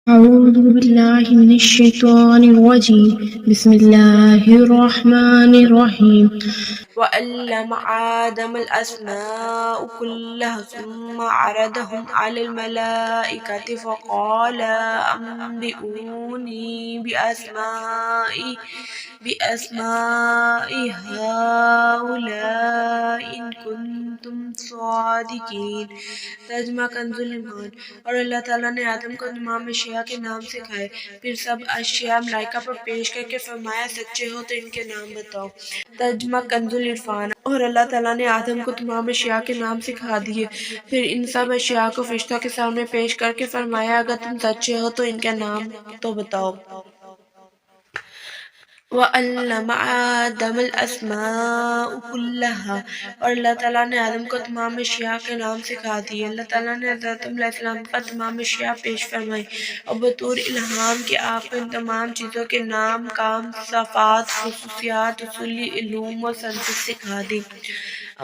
أعوذ بالله من الشيطان الرجيم بسم الله الرحمن الرحيم وعلم آدم الأسماء كلها ثم عرضهم على الملائكة فقال أنبئوني بأسماء هؤلاء إن كنتم صادقين۔ ترجمہ کنز ایمان۔ اور اللہ تعالیٰ نے آدم کو تمام اشیاء کے نام سکھائے، پھر سب اشیاء ملائکہ پر پیش کر کے فرمایا سچے ہو تو ان کے نام بتاؤ۔ ترجمہ کنز العرفان۔ اور اللہ تعالیٰ نے آدم کو تمام اشیاء کے نام سکھا دیے، پھر ان سب اشیاء کو فرشتوں کے سامنے پیش کر کے فرمایا اگر تم سچے ہو تو ان کے نام تو بتاؤ۔ وَعَلَّمَ آدَمَ الْأَسْمَاءَ كُلَّهَا۔ اور اللہ تعالیٰ نے آدم کو تمام اشیاء کے نام سکھا دیے۔ اللہ تعالیٰ نے حضرت آدم علیہ السلام پر تمام اشیاء پیش فرمائی اور بطور الہام کہ آپ کو ان تمام چیزوں کے نام، کام، صفات، خصوصیات، اصولی علوم و صنفیں سکھا دی۔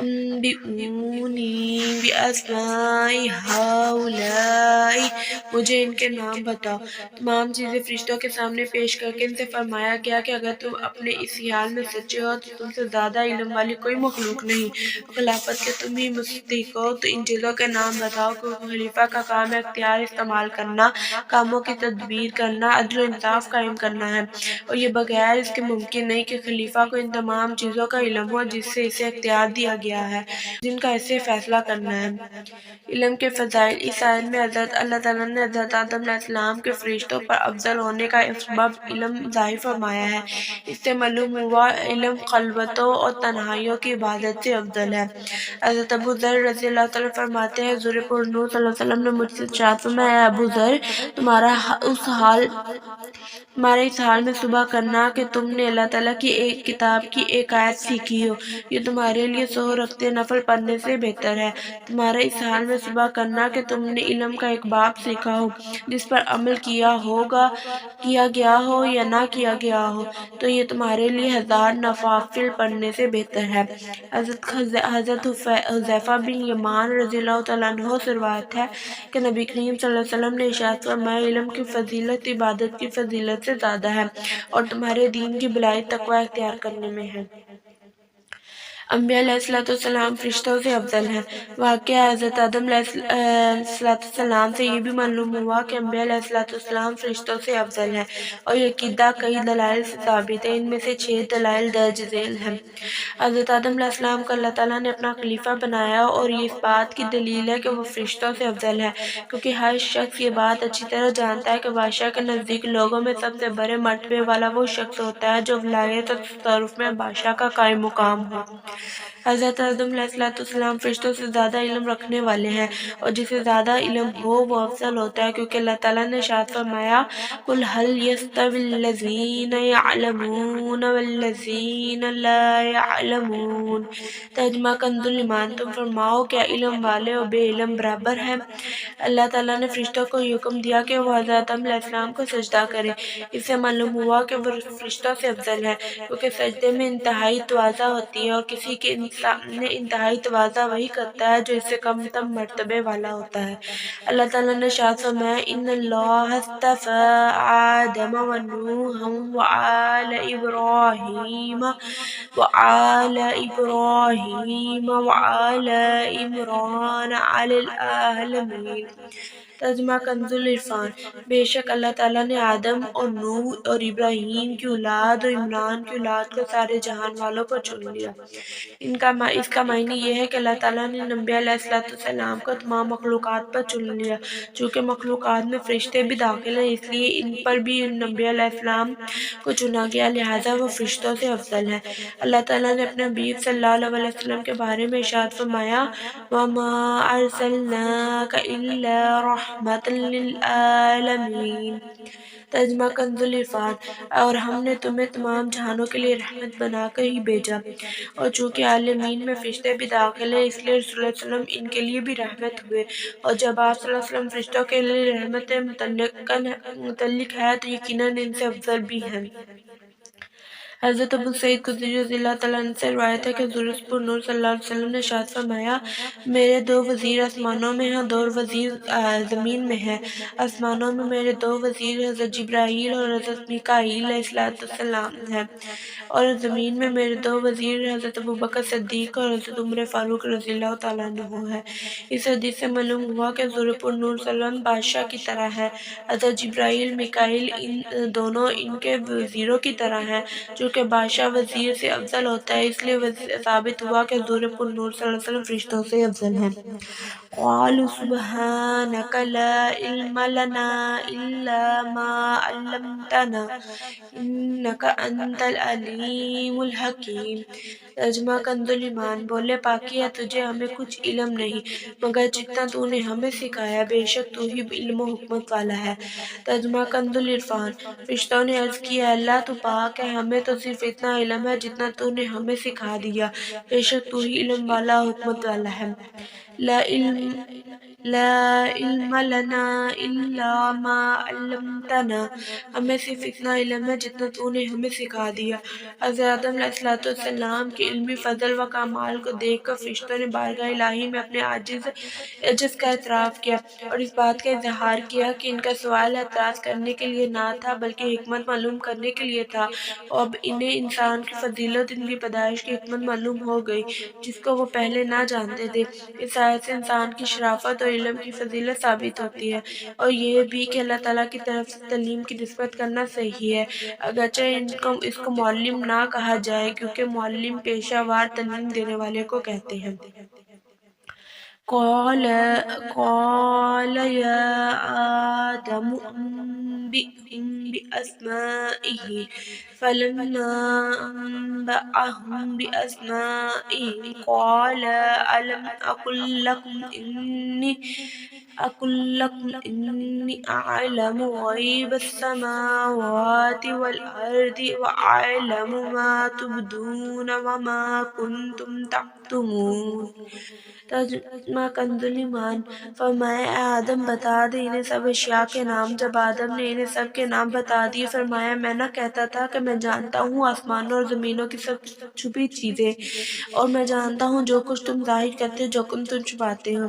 انبئونی باسماء ہؤلاء، مجھے ان کے نام بتاؤ۔ تمام چیزیں فرشتوں کے سامنے پیش کر کے ان سے فرمایا گیا کہ اگر تم اپنے اس حال میں سچے ہو تو تم سے زیادہ علم والی کوئی مخلوق نہیں، خلافت کے تم ہی مستحق ہو تو ان چیزوں کے نام بتاؤ۔ کیونکہ خلیفہ کا کام ہے اختیار استعمال کرنا، کاموں کی تدبیر کرنا، عدل و انصاف قائم کرنا ہے، اور یہ بغیر اس کے ممکن نہیں کہ خلیفہ کو ان تمام چیزوں کا علم ہو جس سے اسے اختیار دیا گیا ہے، جن کا اسے فیصلہ کرنا ہے۔ علم کے فضائل۔ اس آیت میں اللہ تعالیٰ نے حضرت آدم علیہ السلام کے فرشتوں پر افضل ہونے کا سبب علم ظاہر فرمایا ہے۔ اس سے معلوم ہوا علم خلوتوں اور تنہائیوں کی عبادت سے افضل ہے۔ حضرت ابو ذر رضی اللہ تعالیٰ فرماتے ہیں حضور پر نور صلی اللہ علیہ وسلم نے مجھ سے ارشاد فرمایا، اے ابو ذر، تمہارا اس حال میں صبح کرنا کہ تم نے اللہ تعالیٰ کی ایک کتاب کی ایک آیت سیکھی ہو، یہ تمہارے لیے سحر رکھتے نفل پڑھنے سے بہتر ہے۔ تمہارا اس حال میں صبح کرنا کہ تم نے علم کا ایک باب سیکھا ہو جس پر عمل کیا گیا ہو یا نہ کیا گیا ہو تو یہ تمہارے لیے 1000 نوافل پڑھنے سے بہتر ہے۔ حضرت حذیفہ بن یمان رضی اللہ تعالیٰ عنہ سے روایت ہے کہ نبی کریم صلی اللہ علیہ وسلم نے ارشاد فرمایا، علم کی فضیلت عبادت کی فضیلت سے زیادہ ہے اور تمہارے دین کی بھلائی تقوی اختیار کرنے میں ہے۔ انبیاء علیہ السلام فرشتوں سے افضل ہیں۔ واقعہ حضرت آدم علیہ السلام سے یہ بھی معلوم ہوا کہ انبیاء علیہ السلام فرشتوں سے افضل ہیں، اور یہ عقیدہ کئی دلائل سے ثابت ہے۔ ان میں سے 6 دلائل درج ذیل ہیں۔ حضرت آدم علیہ السلام کو اللہ تعالیٰ نے اپنا خلیفہ بنایا، اور یہ اس بات کی دلیل ہے کہ وہ فرشتوں سے افضل ہے، کیونکہ ہر شخص یہ بات اچھی طرح جانتا ہے کہ بادشاہ کے نزدیک لوگوں میں سب سے بڑے مرتبے والا وہ شخص ہوتا ہے جو ولایت اور تصرف میں بادشاہ کا قائم مقام ہو۔ حضرت آدم علیہ السلام فرشتوں سے زیادہ علم رکھنے والے ہیں، اور جسے زیادہ علم ہو وہ افضل ہوتا ہے، کیونکہ اللہ تعالیٰ نے ارشاد فرمایا، قُلْ هَلْ يَسْتَوِي الَّذِينَ يَعْلَمُونَ وَالَّذِينَ لَا يَعْلَمُونَ۔ ترجمہ کنز ایمان۔ تم فرماؤ کیا علم والے اور بے علم برابر ہیں؟ اللہ تعالیٰ نے فرشتوں کو یہ حکم دیا کہ وہ حضرت آدم علیہ السلام کو سجدہ کریں۔ اس سے معلوم ہوا کہ وہ فرشتوں سے افضل ہے، کیونکہ سجدے میں انتہائی تواضع ہوتی ہے، اور کسی کے سامنے انتہائی تواضع وہی کرتا ہے جو اس سے کم تر مرتبے والا ہوتا ہے۔ اللہ تعالیٰ نے ارشاد فرمایا، ان اللہ اصطفى آدم ونوحا وآل ابراہیم وآل عمران علی العالمین۔ ترجمہ کنز العرفان۔ بے شک اللہ تعالیٰ نے آدم اور نوح اور ابراہیم کی اولاد اور عمران کی اولاد کو سارے جہان والوں پر چن لیا۔ اس کا معنی یہ ہے کہ اللہ تعالیٰ نے انبیاء علیہ السلام کو تمام مخلوقات پر چن لیا۔ چونکہ مخلوقات میں فرشتے بھی داخل ہیں، اس لیے ان پر بھی انبیاء علیہ السلام کو چنا گیا، لہٰذا وہ فرشتوں سے افضل ہیں۔ اللہ تعالیٰ نے اپنے حبیب صلی اللہ علیہ وسلم کے بارے میں ارشاد فرمایا، وَمَا أَرْسَلْنَاكَ إِلَّا رَحْمَةً لِّلْعَالَمِينَ۔ ترجمہ کنز العرفان۔ اور ہم نے تمہیں تمام جہانوں کے لیے رحمت بنا کر ہی بھیجا، اور چونکہ عالمین میں فرشتے بھی داخل ہیں اس لیے رسول اللہ صلی اللہ علیہ وسلم ان کے لیے بھی رحمت ہوئے، اور جب آپ صلی اللہ علیہ وسلم فرشتوں کے لیے رحمت متعلق ہے تو یقیناً ان سے افضل بھی ہیں۔ حضرت ابو سعید خدری رضی اللہ تعالیٰ عنہ سے روایت ہے کہ حضور پر نور صلی اللہ علیہ وسلم نے ارشاد فرمایا، میرے 2 وزیر آسمانوں میں ہیں، 2 وزیر زمین میں ہیں۔ آسمانوں میں میرے 2 وزیر حضرت جبرائیل اور حضرت میکائیل علیہ السلام ہیں، اور زمین میں میرے 2 وزیر حضرت ابوبکر صدیق اور حضرت عمر فاروق رضی اللہ تعالیٰ عنہ ہیں۔ اس حدیث سے معلوم ہوا کہ حضور پر نور صلی اللہ علیہ وسلم بادشاہ کی طرح ہے۔ حضرت جبرائیل میکائیل دونوں ان کے وزیروں کی طرح ہیں، جو کہ بادشاہ وزیر سے افضل ہوتا ہے، اس لیے ثابت ہوا کہ حضور پر نور صلی اللہ علیہ وسلم فرشتوں سے افضل ہیں۔ قالوا سبحانك لا علم لنا إلا ما علمتنا إنك أنت العليم الحكيم۔ ترجمہ کنز ایمان، بولے پاکی ہے تجھے، ہمیں کچھ علم نہیں مگر جتنا تو نے ہمیں سکھایا، بے شک تو ہی علم و حکمت والا ہے۔ ترجمہ کنز العرفان، فرشتوں نے عرض کیا، اللہ تو پاک ہے، ہمیں تو صرف اتنا علم ہے جتنا تو نے ہمیں سکھا دیا، بے شک تو ہی علم والا حکمت والا ہے۔ لا علم لنا الا ما علمتنا، ہمیں صرف اتنا علم ہے جتنا تو نے ہمیں سکھا دیا۔ حضرت آدم علیہ السلام کے علمی فضل و کمال کو دیکھ کر فرشتوں نے بارگاہ الہی میں اپنے عجز کا اعتراف کیا اور اس بات کا اظہار کیا کہ ان کا سوال اعتراض کرنے کے لیے نہ تھا بلکہ حکمت معلوم کرنے کے لیے تھا۔ اب انہیں انسان کی فضیلت، ان کی پیدائش کی حکمت معلوم ہو گئی جس کو وہ پہلے نہ جانتے تھے۔ اس آیت سے انسان کی شرافت اور علم کی فضیلت ثابت ہوتی ہے، اور یہ بھی کہ اللہ تعالیٰ کی طرف سے تعلیم کی نسبت کرنا صحیح ہے، اگرچہ اس کو معلم نہ کہا جائے کیونکہ معلم پیشہ وار تعلیم دینے والے کو کہتے ہیں۔ قال يا آدم أنبئهم بأسمائهم فلما أنبأهم بأسمائهم قال ألم أقل لكم إني أعلم غيب السماوات والأرض وأعلم ما تبدون وما كنتم تكتمون۔ ترجمہ کنز ایمان، فرمایا اے آدم بتا دے انہیں سب اشیاء کے نام۔ جب آدم نے انہیں سب کے نام بتا دیے، فرمایا میں نہ کہتا تھا کہ میں جانتا ہوں آسمانوں اور زمینوں کی سب چھپی چیزیں، اور میں جانتا ہوں جو کچھ تم ظاہر کرتے ہو، جو کچھ تم چھپاتے ہو۔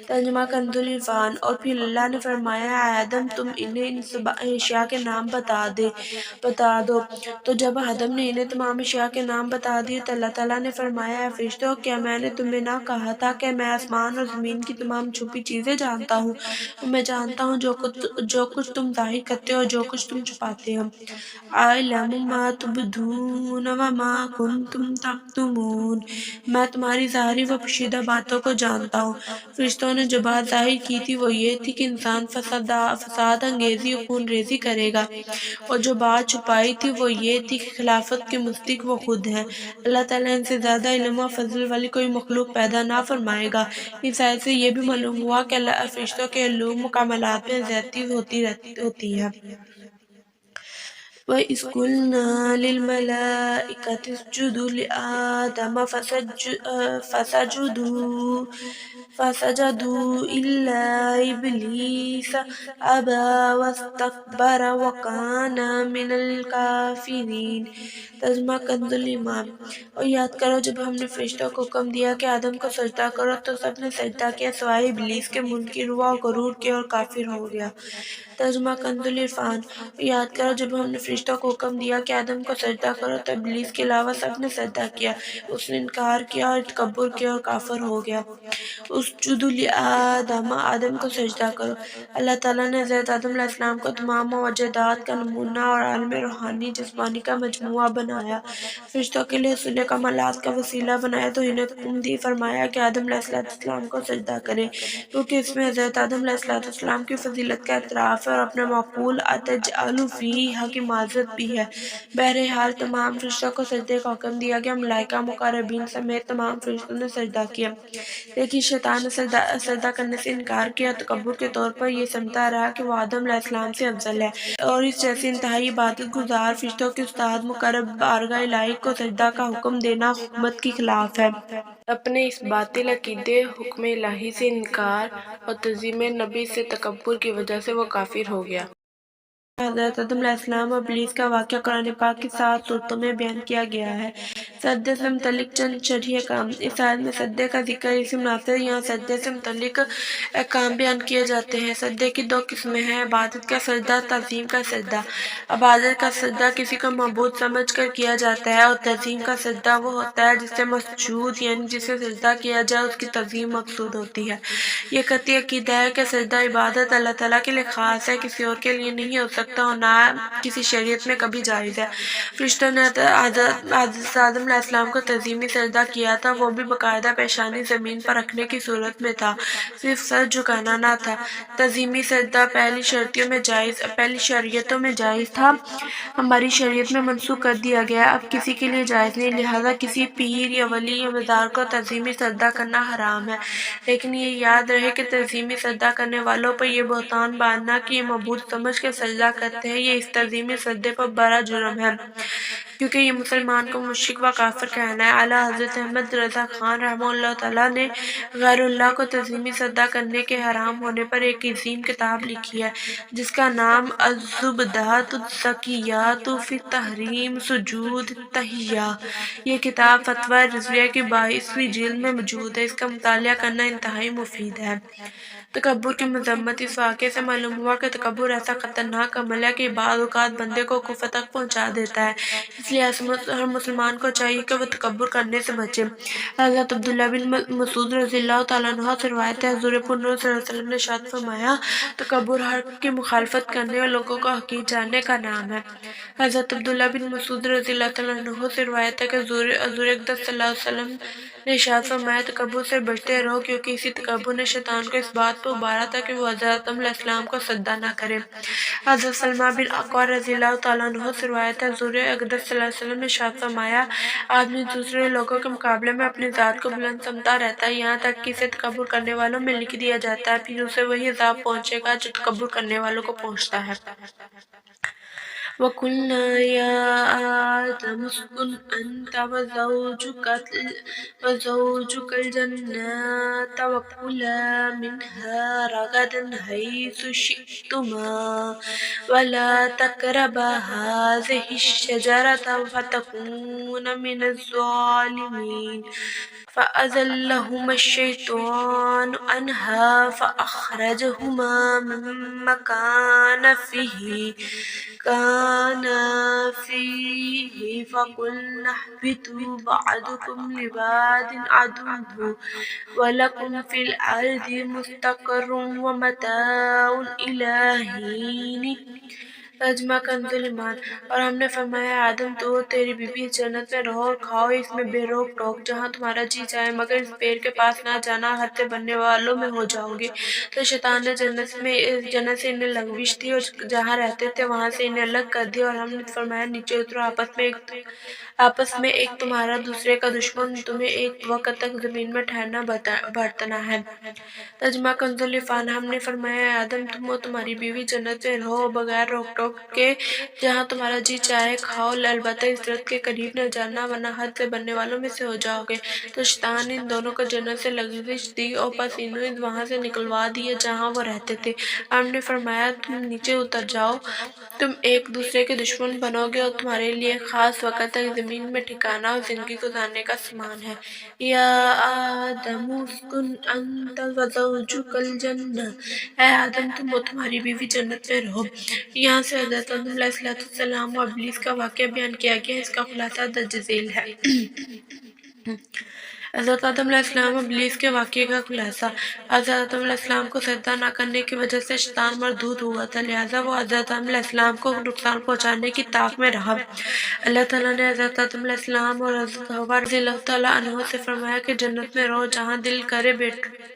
ترجمہ کنز العرفان، اور پھر اللہ نے فرمایا اے آدم تم انہیں ان سب اشیاء کے نام بتا دو۔ تو جب آدم نے انہیں تمام اشیاء کے نام بتا دیے تو اللہ تعالیٰ نے فرمایا اے فرشتوں، کیا میں نے تمہیں نہ کہا تھا کہ میں آسمان اور زمین کی تمام چھپی چیزیں جانتا ہوں، اور میں جانتا ہوں جو کچھ تم ظاہر کرتے ہو اور جو کچھ تم چھپاتے ہو۔ اعلم ما تبدون وما کنتم تکتمون، میں تمہاری ظاہری و پوشیدہ باتوں کو جانتا ہوں۔ فرشتوں نے جو بات ظاہر کی تھی وہ یہ تھی کہ انسان فساد انگیزی و خون ریزی کرے گا، اور جو بات چھپائی تھی وہ یہ تھی کہ خلافت کے مستحق وہ خود ہیں۔ اللہ تعالیٰ ان سے زیادہ علم و فضل والی کوئی مخلوق پیدا نہ فرمائے گا۔ اس آیت سے یہ بھی معلوم ہوا کہ فرشتوں کے علوم و کمالات میں زیادتی ہوتی ہے۔ وَإِذْ قُلْنَا لِلْمَلَائِكَةِ اسْجُدُوا لِآدَمَ فسجدوا إلا إبليس أبى واستكبر وكان من الكافرين۔ ترجمہ کنز ایمان، اور یاد کرو جب ہم نے فرشتوں کو حکم دیا کہ آدم کو سجدہ کرو تو سب نے سجدہ کیا سوائے ابلیس کے، منکر ہوا اور غرور کیا اور کافر ہو گیا۔ ترجمہ کنز العرفان، یاد کرو جب ہم نے فرشتوں کو حکم دیا کہ آدم کو سجدہ کرو تو ابلیس کے علاوہ سب نے سجدہ کیا، اس نے انکار کیا اور تکبر کیا اور کافر ہو گیا۔ اسجدوا لآدم، آدم کو سجدہ کرو۔ اللہ تعالیٰ نے حضرت آدم علیہ السلام کو تمام موجودات کا نمونہ اور عالم روحانی جسمانی کا مجموعہ بنایا، فرشتوں کے لیے حصول کمالات کا وسیلہ بنایا، تو انہیں حکم دی فرمایا کہ آدم علیہ السلام کو سجدہ کریں، کیونکہ اس میں حضرت آدم علیہ السلام کی فضیلت کا اعتراف ہے اور اپنا معقول اتجعل فیہا کی معذرت بھی ہے۔ بہرحال تمام فرشتوں کو سجدے کا حکم دیا گیا، ملائکہ مقربین سمیت تمام فرشتوں نے سجدہ کیا، لیکن شیطان نے سجدہ کرنے سے انکار کیا، تکبر کے طور پر یہ سمجھتا رہا کہ وہ آدم علیہ السلام سے افضل ہے، اور اس جیسے انتہائی عبادت گزار فرشتوں کے استاد مقرب بارگاہ الہی کو سجدہ کا حکم دینا حکمت کی خلاف ہے۔ اپنے اس باطل عقیدے، حکم الہی سے انکار اور تعظیم نبی سے تکبر کی وجہ سے وہ کافر ہو گیا۔ حضرت آدم علیہ السلام اور ابلیس کا واقعہ قرآن پاک کی 7 صورتوں میں بیان کیا گیا ہے۔ سجدے سے متعلق چند شرعی احکام۔ اس آیت میں سجدے کا ذکر اسی مناسبت یہاں سجدے سے متعلق احکام بیان کیے جاتے ہیں۔ سجدے کی 2 قسمیں ہیں، عبادت کا سجدہ، تعظیم کا سجدہ۔ عبادت کا سجدہ کسی کو معبود سمجھ کر کیا جاتا ہے، اور تعظیم کا سجدہ وہ ہوتا ہے جس سے مسجود یعنی جسے سجدہ کیا جائے اس کی تعظیم مقصود ہوتی ہے۔ یہ قطعی عقیدہ ہے کہ سجدہ عبادت اللہ تعالیٰ کے لیے خاص ہے، کسی اور کے لیے نہیں ہو سکتا اور نہ کسی شریعت میں کبھی جائز ہے۔ فرشتوں نے حضرت آدم علیہ السلام کو تعظیمی سجدہ کیا تھا، وہ بھی باقاعدہ پیشانی زمین پر رکھنے کی صورت میں تھا، صرف سر جھکانا نہ تھا۔ تعظیمی سجدہ پہلی شریعتوں میں جائز تھا، ہماری شریعت میں منسوخ کر دیا گیا، اب کسی کے لیے جائز نہیں، لہٰذا کسی پیر یا ولی یا مزار کو تعظیمی سجدہ کرنا حرام ہے۔ لیکن یہ یاد رہے کہ تعظیمی سجدہ کرنے والوں پر یہ بہتان باندھنا کہ یہ معبود سمجھ کے سجدہ کرتے ہیں، یہ اس تعظیمی سجدے پر بڑا جرم ہے، کیونکہ یہ مسلمان کو مشرک و کافر کہنا ہے۔ اعلیٰ حضرت احمد رضا خان رحمہ اللہ تعالیٰ نے غیر اللہ کو تعظیمی سجدہ کرنے کے حرام ہونے پر ایک عظیم کتاب لکھی ہے، جس کا نام الزبدۃ الزکیۃ فی تحریم سجود التحیہ۔ یہ کتاب فتویٰ رضویہ کی 22ویں جلد میں موجود ہے، اس کا مطالعہ کرنا انتہائی مفید ہے۔ تکبر کی مذمت۔ اس واقعے سے معلوم ہوا کہ تکبر ایسا خطرناک عمل ہے کہ بعض اوقات بندے کو کفر تک پہنچا دیتا ہے، اس لیے ہر مسلمان کو چاہیے کہ وہ تکبر کرنے سے بچے۔ حضرت عبداللہ بن مسعود رضی اللہ تعالیٰ عنہ سے روایت ہے، حضور پرنور صلی اللہ علیہ وسلم نے ارشاد فرمایا، تکبر حق کی مخالفت کرنے اور لوگوں کو حقیر جاننے کا نام ہے۔ حضرت عبداللہ بن مسعود رضی اللہ تعالیٰ عنہ سے روایت ہے کہ حضور اقدس صلی اللہ علیہ وسلم نے ارشاد فرمایا، تکبر سے بچتے رہو، کیونکہ اسی تکبر نے شیطان کو اس بات پر ابھارا تھا کہ وہ حضرت آدم علیہ السلام کو سجدہ نہ کرے۔ حضرت سلمہ بن اکوع رضی اللہ تعالیٰ عنہ سے روایت ہے، حضور اقدس صلی اللہ علیہ وسلم نے ارشاد فرمایا، آدمی دوسرے لوگوں کے مقابلے میں اپنی ذات کو بلند سمجھتا رہتا ہے، یہاں تک کہ اسے تکبر کرنے والوں میں لکھ دیا جاتا ہے، پھر اسے وہی عذاب پہنچے گا جو تکبر کرنے والوں کو پہنچتا ہے۔ وَقُلْنَا يَا آدَمُ اسْكُنْ أَنْتَ وَزَوْجُكَ الْجَنَّةَ وَكُلَا مِنْهَا رَغَدًا حَيْثُ شِئْتُمَا وَلَا تَقْرَبَا هَٰذِهِ الشَّجَرَةَ فَتَكُونَا مِنَ الظَّالِمِينَ فَأَزَلَّهُمَا الشَّيْطَانُ عَنْهَا فَأَخْرَجَهُمَا مِمَّا كَانَا فِيهِ فَقُلْنَا اهْبِطُوا بَعْضُكُمْ لِبَعْضٍ عَدُوٌّ وَلَكُمْ فِي الْأَرْضِ مُسْتَقَرٌّ وَمَتَاعٌ إِلَىٰ حِینٍ۔ ترجمہ کنز ایمان۔ اور ہم نے فرمایا، آدم تو تیری بیوی جنت میں رہو اور کھاؤ اس میں بے روک ٹوک جہاں تمہارا جی چاہے، مگر اس پیڑ کے پاس نہ جانا، حد سے بڑھنے والوں میں ہو جاؤ گے۔ تو شیطان نے جنت سے انہیں لغزش دی اور جہاں رہتے تھے وہاں سے انہیں الگ کر دیا، اور ہم نے فرمایا، نیچے اترو، آپس میں ایک تمہارا دوسرے کا دشمن، تمہیں ایک وقت تک زمین میں ٹھہرنا برتنا ہے۔ ترجمہ کنز العرفان۔ ہم نے فرمایا، آدم تم اور تمہاری بیوی جنت میں رہو بغیر روک ٹوک کے جہاں تمہارا جی چاہے کھاؤ، البتہ اس درخت کے قریب نہ جانا ورنہ حد سے بڑھنے والوں میں سے ہو جاؤ گے۔ تو شیطان نے ان دونوں کو جنت سے لغزش دی اور پس انہیں وہاں سے نکلوا دیا جہاں وہ رہتے تھے۔ ہم نے فرمایا، تم نیچے اتر جاؤ، تم ایک دوسرے کے دشمن بنو گے اور تمہارے لیے ایک خاص وقت تک زمین میں ٹھکانا اور زندگی گزارنے کا سامان ہے۔ یا آدم اسکن انت وزوجک الجنہ، اے آدم تم اور تمہاری بیوی جنت میں رہو۔ یہاں سے حضرت آدم علیہ السلام اور ابلیس کا واقعہ بیان کیا گیا، اس کا خلاصہ درج ذیل ہے۔ حضرت آدم علیہ السلام اور ابلیس کے واقعے کا خلاصہ۔ حضرت آدم علیہ السلام کو سجدہ نہ کرنے کی وجہ سے شیطان مردود ہوا تھا، لہٰذا وہ حضرت آدم علیہ السلام کو نقصان پہنچانے کی طاق میں رہا۔ اللہ تعالیٰ نے حضرت آدم علیہ السلام اور حضرت حوا رضی اللہ تعالیٰ عنہ سے فرمایا کہ جنت میں رہو، جہاں دل کرے بے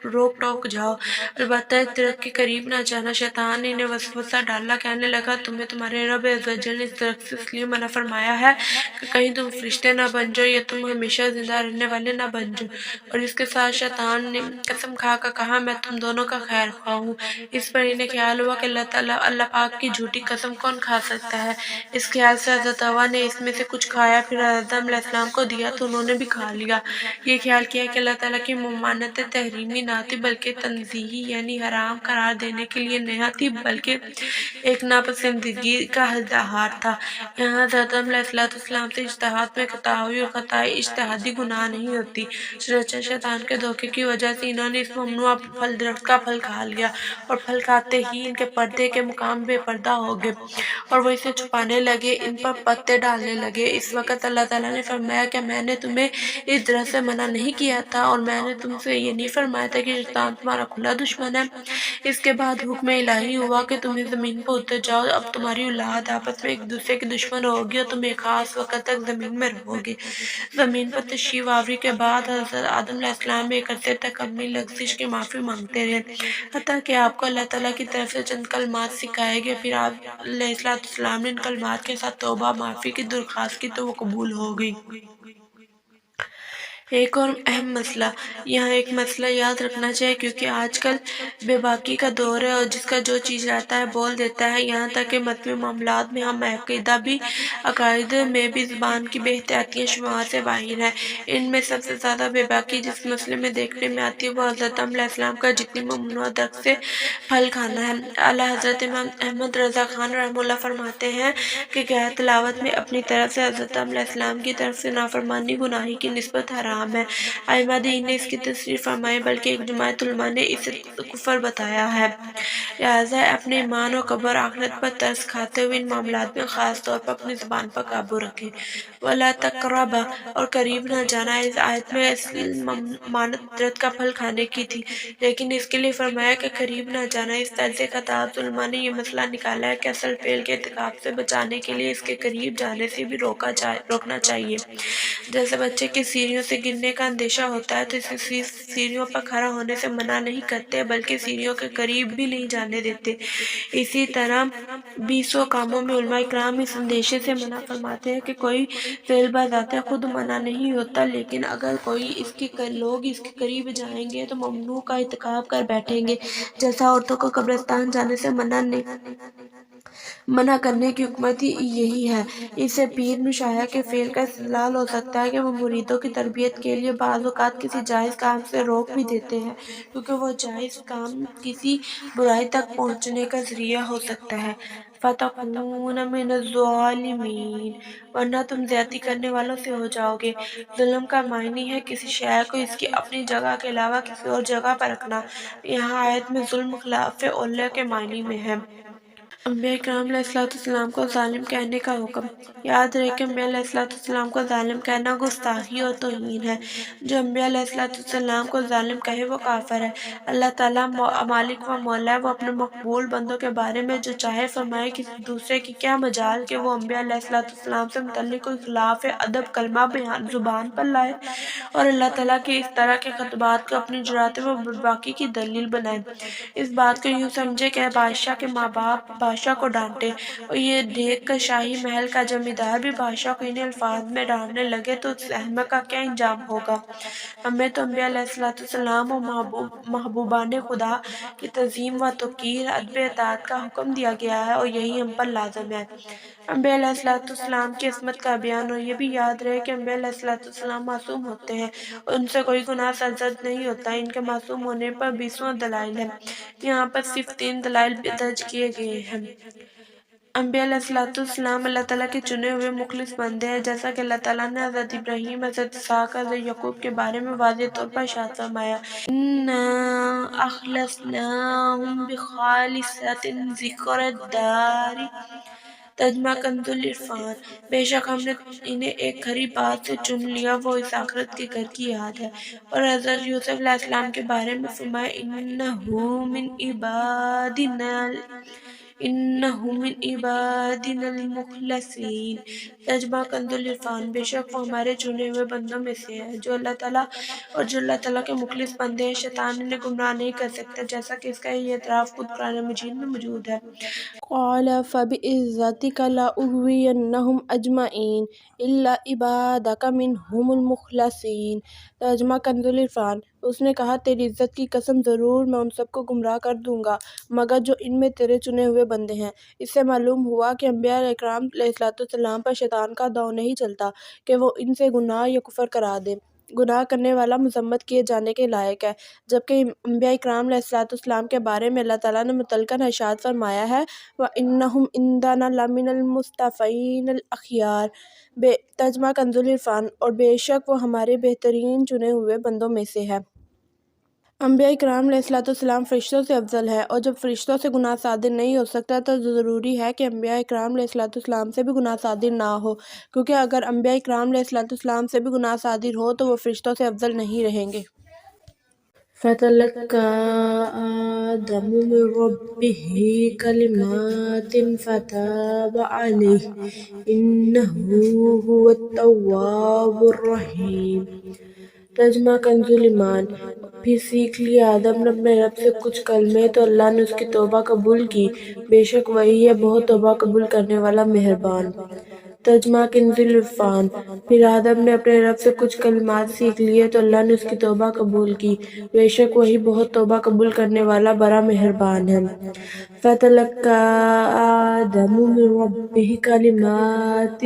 روک ٹوک جاؤ، البتہ اس درخت کے قریب نہ جانا۔ شیطان نے انہیں وسوسہ ڈالا، کہنے لگا، تمہیں تمہارے رب عز و جل نے اس درخت سے اس لیے منع فرمایا ہے کہ کہیں تم فرشتے نہ بن جاؤ یا تم ہمیشہ زندہ رہنے والے نہ بن منظور۔ اور اس کے ساتھ شیطان نے قسم کھا کر کہا میں تم دونوں کا خیر خواہ ہوں۔ اس پر انہیں خیال ہوا کہ اللہ پاک کی جھوٹی قسم کون کھا سکتا ہے۔ اس خیال سے حضرت حوا نے اس میں سے کچھ کھایا، پھر حضرت آدم علیہ السلام کو دیا تو انہوں نے بھی کھا لیا۔ یہ خیال کیا کہ اللہ تعالیٰ کی ممانعت تحریمی نہ تھی بلکہ تنزیہی یعنی حرام قرار دینے کے لیے نہ تھی، بلکہ ایک ناپسندیدگی کا اظہار تھا۔ یہاں حضرت آدم علیہ السلام سے اجتہاد میں خطا ہوئی اور خطا اجتہادی گناہ نہیں ہوتی، چنانچہ شیطان کے دھوکے کی وجہ سے انہوں نے اس ممنوع درخت کا پھل کھا لیا، اور پھل کھاتے ہی ان کے پردے کے مقام بے پردہ ہو گئے اور وہ اسے چھپانے لگے، ان پر پتے ڈالنے لگے۔ اس وقت اللہ تعالیٰ نے فرمایا کہ میں نے تمہیں اس درخت سے منع نہیں کیا تھا، اور میں نے تم سے یہ نہیں فرمایا تھا کہ شیطان تمہارا کھلا دشمن ہے۔ اس کے بعد حکم الہی ہوا کہ تمہیں زمین پر اتر جاؤ، اب تمہاری اولاد آپس میں ایک دوسرے کی دشمن ہوگی اور تم ایک خاص وقت تک زمین میں رہو گے۔ زمین پر تشریف آوری کے بعد حضرت آدم علیہ السلام ایک عرصے تک اپنی لغزش کی معافی مانگتے رہے، حتیٰ کہ آپ کو اللہ تعالیٰ کی طرف سے چند کلمات سکھائے گئے۔ پھر آپ علیہ السلام نے ان کلمات کے ساتھ توبہ معافی کی درخواست کی تو وہ قبول ہو گئی۔ ایک اور اہم مسئلہ، یہاں ایک مسئلہ یاد رکھنا چاہیے کیونکہ آج کل بے باکی کا دور ہے اور جس کا جو چیز رہتا ہے بول دیتا ہے، یہاں تک کہ مذہبی معاملات میں ہم عقائد میں بھی زبان کی بے احتیاطیاں شمار سے باہر ہیں۔ ان میں سب سے زیادہ بے باکی جس مسئلے میں دیکھنے میں آتی ہے وہ حضرت آدم علیہ السلام کا جتنی ممنوع درخت سے پھل کھانا ہے۔ اعلیٰ حضرت امام احمد رضا خان رحمہ اللہ فرماتے ہیں کہ غیر تلاوت میں اپنی طرف سے حضرت آدم علیہ السلام کی طرف سے نافرمانی گناہی کی نسبت حرام ہے۔ ائمہ دین نے اس کی تصریح فرمائی، بلکہ ایک جماعت علماء نے اسے کفر بتایا ہے۔ لہٰذا اپنے ایمان و قبر آخرت پر ترس کھاتے ہوئے ان معاملات میں خاص طور پر اپنی زبان پر قابو رکھیں۔ وَلَا تَقْرَبَا اور قریب نہ جانا، اس آیت میں ممانعت درخت کا پھل کھانے کی تھی، لیکن اس کے لیے فرمایا کہ قریب نہ جانا۔ اس طرز خطاب سے علماء نے یہ مسئلہ نکالا ہے کہ اصل فعل کے ارتکاب سے بچانے کے لیے اس کے قریب جانے سے بھی روکنا چاہیے۔ جیسے بچے کی سیڑھیوں سے گرنے کا اندیشہ ہوتا ہے تو اسے سیڑھیوں پر کھڑا ہونے سے منع نہیں کرتے بلکہ سیڑھیوں کے قریب بھی نہیں جانے دیتے۔ اسی طرح بھی سو کاموں میں علماء کرام اس اندیشے سے منع فرماتے ہیں کہ کوئی فعل بذات خود منع نہیں ہوتا، لیکن اگر لوگ اس کے قریب جائیں گے تو ممنوع کا ارتکاب کر بیٹھیں گے، جیسا عورتوں کو قبرستان جانے سے منع کرنے کی حکمت یہی ہے۔ اس سے پیر مشایخ کے فعل کا استدلال ہو سکتا ہے کہ وہ مریدوں کی تربیت کے لیے بعض اوقات کسی جائز کام سے روک بھی دیتے ہیں کیونکہ وہ جائز کام کسی برائی تک پہنچنے کا ذریعہ ہو سکتا ہے۔ فَتَكُونَ مِنَ الظَّالِمِينَ ورنہ تم زیادتی کرنے والوں سے ہو جاؤ گے۔ ظلم کا معنی ہے کسی شے کو اس کی اپنی جگہ کے علاوہ کسی اور جگہ پر رکھنا۔ یہاں آیت میں ظلم خلاف اولیٰ کے معنی میں ہے۔ انبیاء کرام علیہ السلام کو ظالم کہنے کا حکم۔ یاد رہے کہ انبیاء علیہ السلام کو ظالم کہنا گستاخی اور توہین ہے۔ جو انبیاء علیہ السلام کو ظالم کہے وہ کافر ہے۔ اللہ تعالیٰ مالک و مولا ہے، وہ اپنے مقبول بندوں کے بارے میں جو چاہے فرمائے، کسی دوسرے کی کیا مجال کہ وہ انبیاء علیہ السلام سے متعلق کوئی خلاف ادب کلمہ زبان پر لائے اور اللہ تعالیٰ کے اس طرح کے خطبات کو اپنی جرأت و بےباکی کی دلیل بنائے۔ اس بات کو یوں سمجھے کہ بادشاہ کے ماں باپ بادشاہ کو ڈانٹے اور یہ دیکھ کر شاہی محل کا جمیندار بھی بادشاہ کو انہیں الفاظ میں ڈانٹنے لگے تو اس احمق کا کیا انجام ہوگا۔ ہمیں تو انبیاء علیہ السلام و محبوبان خدا کی تعظیم و توقیر، ادب اطاعت کا حکم دیا گیا ہے اور یہی ہم پر لازم ہے۔ انبیاء علیہ السلام کی عصمت کا بیان، اور یہ بھی یاد رہے کہ انبیاء علیہ السلام معصوم ہوتے ہیں اور ان سے کوئی گناہ سرزد نہیں ہوتا۔ ان کے معصوم ہونے پر 20 دلائل ہیں، یہاں پر صرف 3 دلائل درج کیے گئے ہیں۔ انبیاء علیہ السلام اللہ تعالیٰ کے چنے ہوئے مخلص بندے ہیں، جیسا کہ اللہ تعالیٰ نے حضرت ابراہیم، حضرت اسحاق، حضرت یعقوب کے بارے میں واضح طور پر ارشاد فرمایا، اِنَّا أَخْلَصْنَاهُمْ بِخَالِصَةٍ ذِكْرَى الدَّارِ ترجمہ کنز العرفان، بے شک ہم نے انہیں ایک کھری بات سے چن لیا، وہ اس آخرت کے گھر کی یاد ہے۔ اور حضرت یوسف علیہ السلام کے بارے میں فرمایا، إِنَّهُ مِنْ عِبَادِنَا انہو من عبادنا المخلصین۔ ترجمہ کنز العرفان، بے شک وہ ہمارے چنے ہوئے بندوں میں سے ہے جو اللہ تعالیٰ کے مخلص بندے ہیں۔ شیطان انہیں گمراہ نہیں کر سکتا، جیسا کہ اس کا یہ اعتراف خود قرآن مجید میں موجود ہے۔ قال فبعزتک لأغوینہم اجمعین الا عبادک منہم المخلصین۔ ترجمہ کنز العرفان، اس نے کہا تیری عزت کی قسم ضرور میں ان سب کو گمراہ کر دوں گا مگر جو ان میں تیرے چنے ہوئے بندے ہیں۔ اس سے معلوم ہوا کہ انبیاء اکرام علیہ السلام پر شیطان کا داؤ نہیں چلتا کہ وہ ان سے گناہ یا کفر کرا دے۔ گناہ کرنے والا مذمت کیے جانے کے لائق ہے، جبکہ انبیاء اکرام علیہ السلام کے بارے میں اللہ تعالیٰ نے متعلقاً ارشاد فرمایا ہے وَإِنَّهُمْ عِندَنَا لَمِنَ الْمُصْطَفَيْنَ الْأَخْيَارِ۔ ترجمہ کنز العرفان، اور بے شک وہ ہمارے بہترین چنے ہوئے بندوں میں سے ہے۔ انبیاء اکرام علیہ السلام فرشتوں سے افضل ہے، اور جب فرشتوں سے گناہ صادر نہیں ہو سکتا تو ضروری ہے کہ انبیاء اکرام علیہ السلام سے بھی گناہ صادر نہ ہو، کیونکہ اگر انبیاء اکرام علیہ السلام سے بھی گناہ صادر ہو تو وہ فرشتوں سے افضل نہیں رہیں گے۔ فَتَلَقَّىٰ آدَمُ مِن رَّبِّهِ كَلِمَاتٍ فَتَابَ عَلَيْهِ إِنَّهُ هُوَ التَّوَّابُ الرَّحِيمُ۔ ترجمہ کنز الایمان، پھر سیکھ لیا آدم نے اپنے رب سے کچھ کلمے تو اللہ نے اس کی توبہ قبول کی، بے شک وہی ہے بہت توبہ قبول کرنے والا مہربان۔ ترجمہ کنز العرفان، پھر آدم نے اپنے رب سے کچھ کلمات سیکھ لیے تو اللہ نے اس کی توبہ قبول کی، بے شک وہی بہت توبہ قبول کرنے والا بڑا مہربان ہے۔ فَتَلَقَّىٰ آدَمُ مِن رَّبِّهِ كَلِمَاتٍ،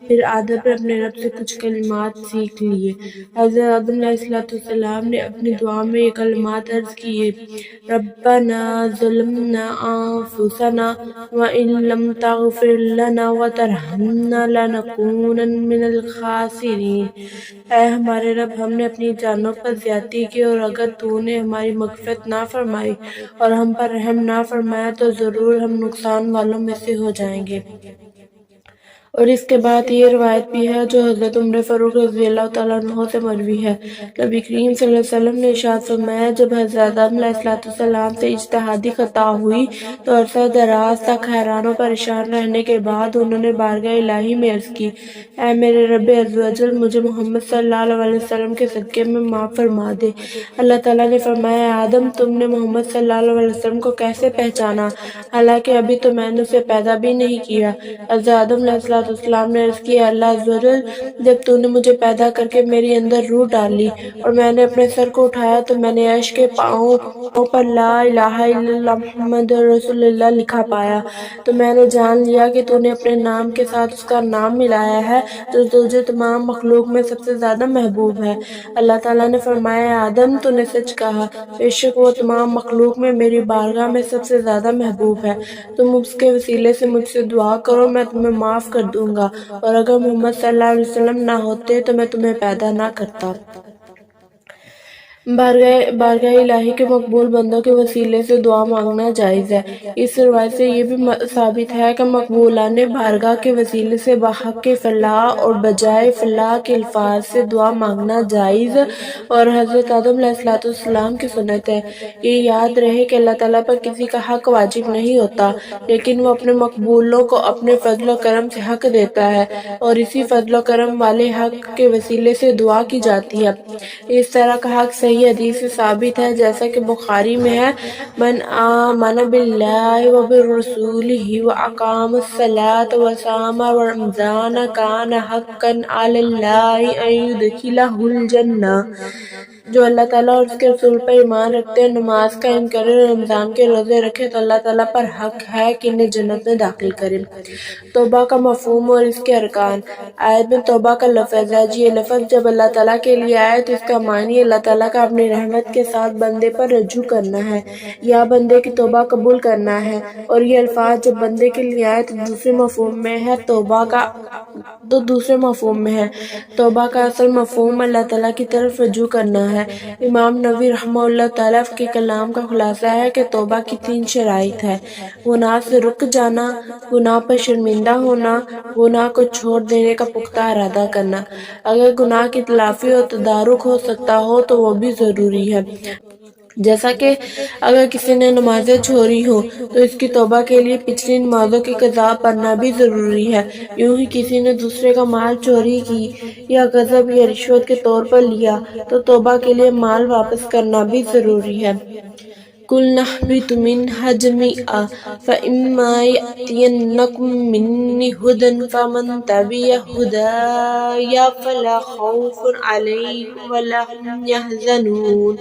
پھر آدم نے اپنے رب سے کچھ کلمات سیکھ لیے۔ حضرت آدم علیہ السلام نے اپنی دعا میں یہ کلمات عرض کیے رَبَّنَا ظَلَمْنَا أَنفُسَنَا وَإِن لَّمْ تَغْفِرْ لَنَا وَتَرْحَمْنَا لَنَكُونَنَّ مِنَ الْخَاسِرِينَ۔ اے ہمارے رب، ہم نے اپنی جانوں پر زیادتی کی، اور اگر تو نے ہماری مغفرت نہ فرمائی اور ہم پر رحم نہ فرمایا تو ضرور ہم نقصان والوں میں سے ہو جائیں گے۔ اور اس کے بعد یہ روایت بھی ہے جو حضرت عمر فاروق رضی اللہ تعالیٰ عنہ سے مروی ہے، نبی کریم صلی اللہ علیہ وسلم نے ارشاد فرمایا جب حضرت آدم علیہ السلام سے اجتہادی خطا ہوئی تو عرصہ دراز تک حیران و پریشان رہنے کے بعد انہوں نے بارگاہ الہی میں عرض کی اے میرے رب عز و جل، مجھے محمد صلی اللہ علیہ وسلم کے صدقے میں معاف فرما دے۔ اللہ تعالیٰ نے فرمایا آدم، تم نے محمد صلی اللہ علیہ وسلم کو کیسے پہچانا حالانکہ ابھی تو میں نے اسے پیدا بھی نہیں کیا۔ حضرت آدم علیہ السلام نے عرض کیا اللہ عز و جل، جب تو نے مجھے پیدا کر کے میری اندر روح ڈالی اور میں نے اپنے سر کو اٹھایا تو میں نے عرش کے پاؤں پر لا الہ الا اللہ محمد رسول اللہ لکھا پایا، تو میں نے جان لیا کہ تو نے اپنے نام کے ساتھ اس کا نام ملایا ہے جو تجھے تمام مخلوق میں سب سے زیادہ محبوب ہے۔ اللہ تعالیٰ نے فرمایا آدم، تو نے سچ کہا، بے شک وہ تمام مخلوق میں میری بارگاہ میں سب سے زیادہ محبوب ہے۔ تم اس کے وسیلے سے مجھ سے دعا کرو، میں تمہیں معاف کر دوں گا، اور اگر محمد صلی اللہ علیہ وسلم نہ ہوتے تو میں تمہیں پیدا نہ کرتا۔ بارگاہ الہی کے مقبول بندوں کے وسیلے سے دعا مانگنا جائز ہے۔ اس روایت سے یہ بھی ثابت ہے کہ مقبولان بارگاہ کے وسیلے سے بحق فلاح اور بجائے فلاح کے الفاظ سے دعا مانگنا جائز اور حضرت آدم علیہ السلام کی سنت ہے۔ یہ یاد رہے کہ اللہ تعالیٰ پر کسی کا حق واجب نہیں ہوتا، لیکن وہ اپنے مقبولوں کو اپنے فضل و کرم سے حق دیتا ہے، اور اسی فضل و کرم والے حق کے وسیلے سے دعا کی جاتی ہے۔ اس طرح کا حق صحیح حدیث سے ثابت ہے، جیسا کہ بخاری میں ہے من آمن باللہ وبرسولہ واقام الصلاۃ وصام رمضان کان حقا علی اللہ ان یدخلہ الجنہ۔ جو اللہ تعالیٰ اور اس کے رسول پر ایمان رکھتے ہیں، نماز قائم کرے اور رمضان کے روزے رکھے تو اللہ تعالیٰ پر حق ہے کہ انہیں جنت میں داخل کرے۔ توبہ کا مفہوم اور اس کے ارکان۔ آیت میں توبہ کا لفظ ہے۔ یہ لفظ جب اللہ تعالیٰ کے لیے آئے تو اس کا معنی اللہ تعالیٰ کا اپنی رحمت کے ساتھ بندے پر رجوع کرنا ہے یا بندے کی توبہ قبول کرنا ہے، اور یہ الفاظ جب بندے کے لیے آئے تو دوسرے مفہوم میں ہے توبہ کا اصل مفہوم اللہ تعالیٰ کی طرف رجوع کرنا ہے۔ امام نووی رحمہ اللہ تعالیٰ کے کلام کا خلاصہ ہے کہ توبہ کی 3 شرائط ہے: گناہ سے رک جانا، گناہ پر شرمندہ ہونا، گناہ کو چھوڑ دینے کا پختہ ارادہ کرنا۔ اگر گناہ کی تلافی اور تدارک ہو سکتا ہو تو وہ بھی ضروری ہے۔ جیسا کہ اگر کسی نے نمازیں چھوڑی ہوں تو اس کی توبہ کے لیے پچھلی نمازوں کی قضا پڑھنا بھی ضروری ہے۔ یوں ہی کسی نے دوسرے کا مال چوری کی یا غصب یا رشوت کے طور پر لیا تو توبہ کے لیے مال واپس کرنا بھی ضروری ہے۔ قُلْنَا اهْبِطُوا مِنْهَا جَمِيعًا فَإِمَّا يَأْتِيَنَّكُم مِّنِّي هُدًى فَمَن تَبِعَ هُدَايَ فَلَا خَوْفٌ عَلَيْهِمْ وَلَا هُمْ يَحْزَنُونَ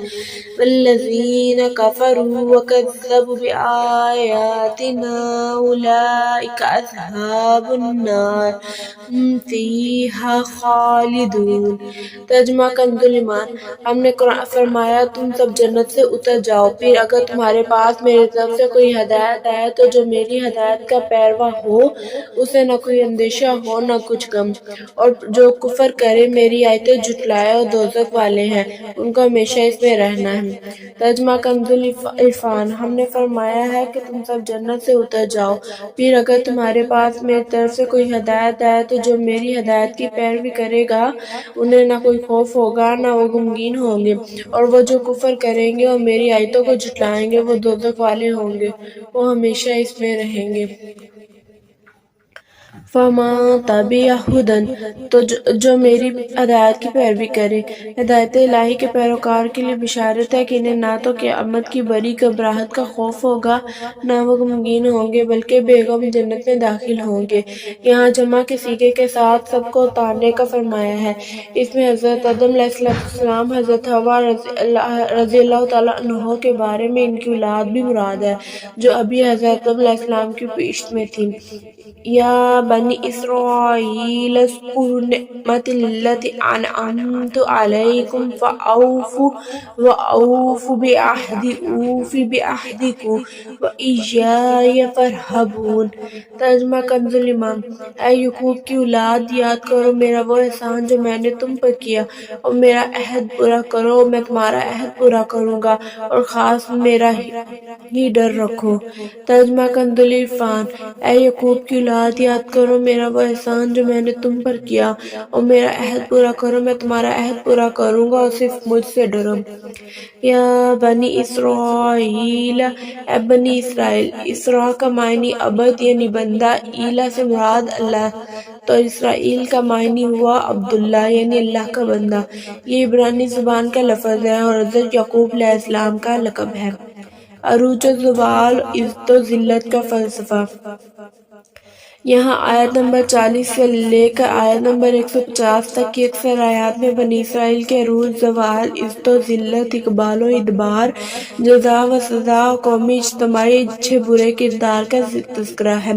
وَالَّذِينَ كَفَرُوا وَكَذَّبُوا بِآيَاتِنَا أُولَٰئِكَ أَصْحَابُ النَّارِ هُمْ فِيهَا خَالِدُونَ۔ ترجمہ کنز ایمان۔ ہم نے فرمایا تم سب جنت سے اتر جاؤ، پھر اگر تمہارے پاس میری طرف سے کوئی ہدایت آئے تو جو میری ہدایت کا پیروا ہو اسے نہ کوئی اندیشہ ہو نہ کچھ غم، اور جو کفر کرے میری آیتیں جھٹلائے اور دوزخ والے ہیں ان کو ہمیشہ اس میں رہنا ہے۔ ترجمہ کنز عرفان۔ ہم نے فرمایا ہے کہ تم سب جنت سے اتر جاؤ، پھر اگر تمہارے پاس میری طرف سے کوئی ہدایت آئے تو جو میری ہدایت کی پیروی کرے گا انہیں نہ کوئی خوف ہوگا نہ وہ غمگین ہوں گے، اور وہ جو کفر کریں گے اور میری آیتوں کو جھٹلائیں گے وہ دوزخ والے ہوں گے، وہ ہمیشہ اس میں رہیں گے۔ فَمَن تَبِعَ هُدًى تو جو میری ہدایت کی پیروی کرے۔ ہدایت الہی کے پیروکار کے لیے بشارت ہے کہ انہیں نہ تو قیامت کی بڑی گھبراہٹ کا خوف ہوگا نہ وہ غمگین ہوں گے بلکہ بے غم جنت میں داخل ہوں گے۔ یہاں جمع کے صیغے کے ساتھ سب کو اتارنے کا فرمایا ہے۔ اس میں حضرت آدم علیہ السلام، حضرت حوا رضی اللہ تعالیٰ عنہ کے بارے میں ان کی اولاد بھی مراد ہے جو ابھی حضرت آدم علیہ السلام کی پیشت میں تھی۔ یا بنی اسرائیل اذکروا نعمتی التی انعمت علیکم وأوفوا بعہدی اوف بعہدکم وإیای فارہبون۔ ترجمہ کنز ایمان۔ اے یعقوب کی اولاد، یاد کرو میرا وہ احسان جو میں نے تم پر کیا، اور میرا عہد پورا کرو اور میں تمہارا عہد پورا کروں گا، اور خاص میرا ہی ڈر رکھو۔ ترجمہ کنز عرفان۔ اے یعقوب کی اولاد، یاد کرو میرا وہ احسان جو میں نے تم پر کیا، اور میرا عہد پورا کرو، میں تمہارا عہد پورا کروں گا، اور صرف مجھ سے ڈرو۔ یا بنی اسرائیل، اے بنی اسرائیل۔ اسرا کا معنی عبد یعنی بندہ، ایلہ سے مراد اللہ، تو اسرائیل کا معنی ہوا عبداللہ یعنی اللہ کا بندہ۔ یہ عبرانی زبان کا لفظ ہے اور حضرت یعقوب علیہ السلام کا لقب ہے۔ عروج الزوال، عزت و ذلت کا فلسفہ۔ یہاں آیت نمبر 40 سے لے کر آیت نمبر 150 تک کی اکثر آیات میں بنی اسرائیل کے عروج، زوال، عزت و ذلت، اقبال و ادبار، جزا و سزا اور قومی اجتماعی اچھے برے کردار کا تذکرہ ہے۔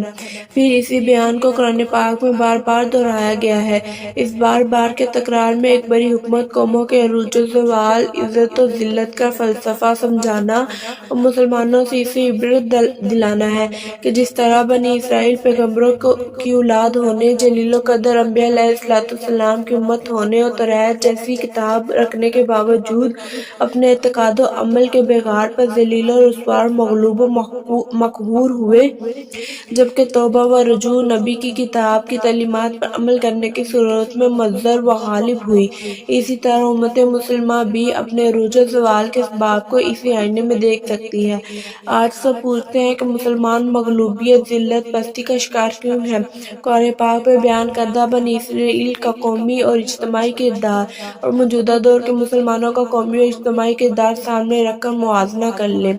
پھر اسی بیان کو قرآن پاک میں بار بار دہرایا گیا ہے۔ اس بار بار کے تکرار میں ایک بڑی حکمت قوموں کے عروج و زوال، عزت و ذلت کا فلسفہ سمجھانا اور مسلمانوں سے اسے عبرت دلانا ہے کہ جس طرح بنی اسرائیل پیغمبروں کی اولاد ہونے، جلیل القدر انبیاء علیہ السلام کی امت ہونے اور توریت جیسی کتاب رکھنے کے باوجود اپنے اعتقاد و عمل کے بغار پر ذلیل و رسوا اور مغلوب و مقہور ہوئے، جبکہ توبہ و رجوع نبی کی کتاب کی تعلیمات پر عمل کرنے کی صورت میں مضر و غالب ہوئی، اسی طرح امت مسلمہ بھی اپنے عروج و زوال کے اسباب کو اسی آئینے میں دیکھ سکتی ہے۔ آج سب پوچھتے ہیں کہ مسلمان مغلوبیت، ذلت، پستی کا شکار کیوں ہے؟ قرآن پاک میں بیان کردہ بنی اسرائیل کا قومی اور اجتماعی کردار اور موجودہ دور کے مسلمانوں کا قومی اور اجتماعی کردار سامنے رکھ کر موازنہ کر لیں،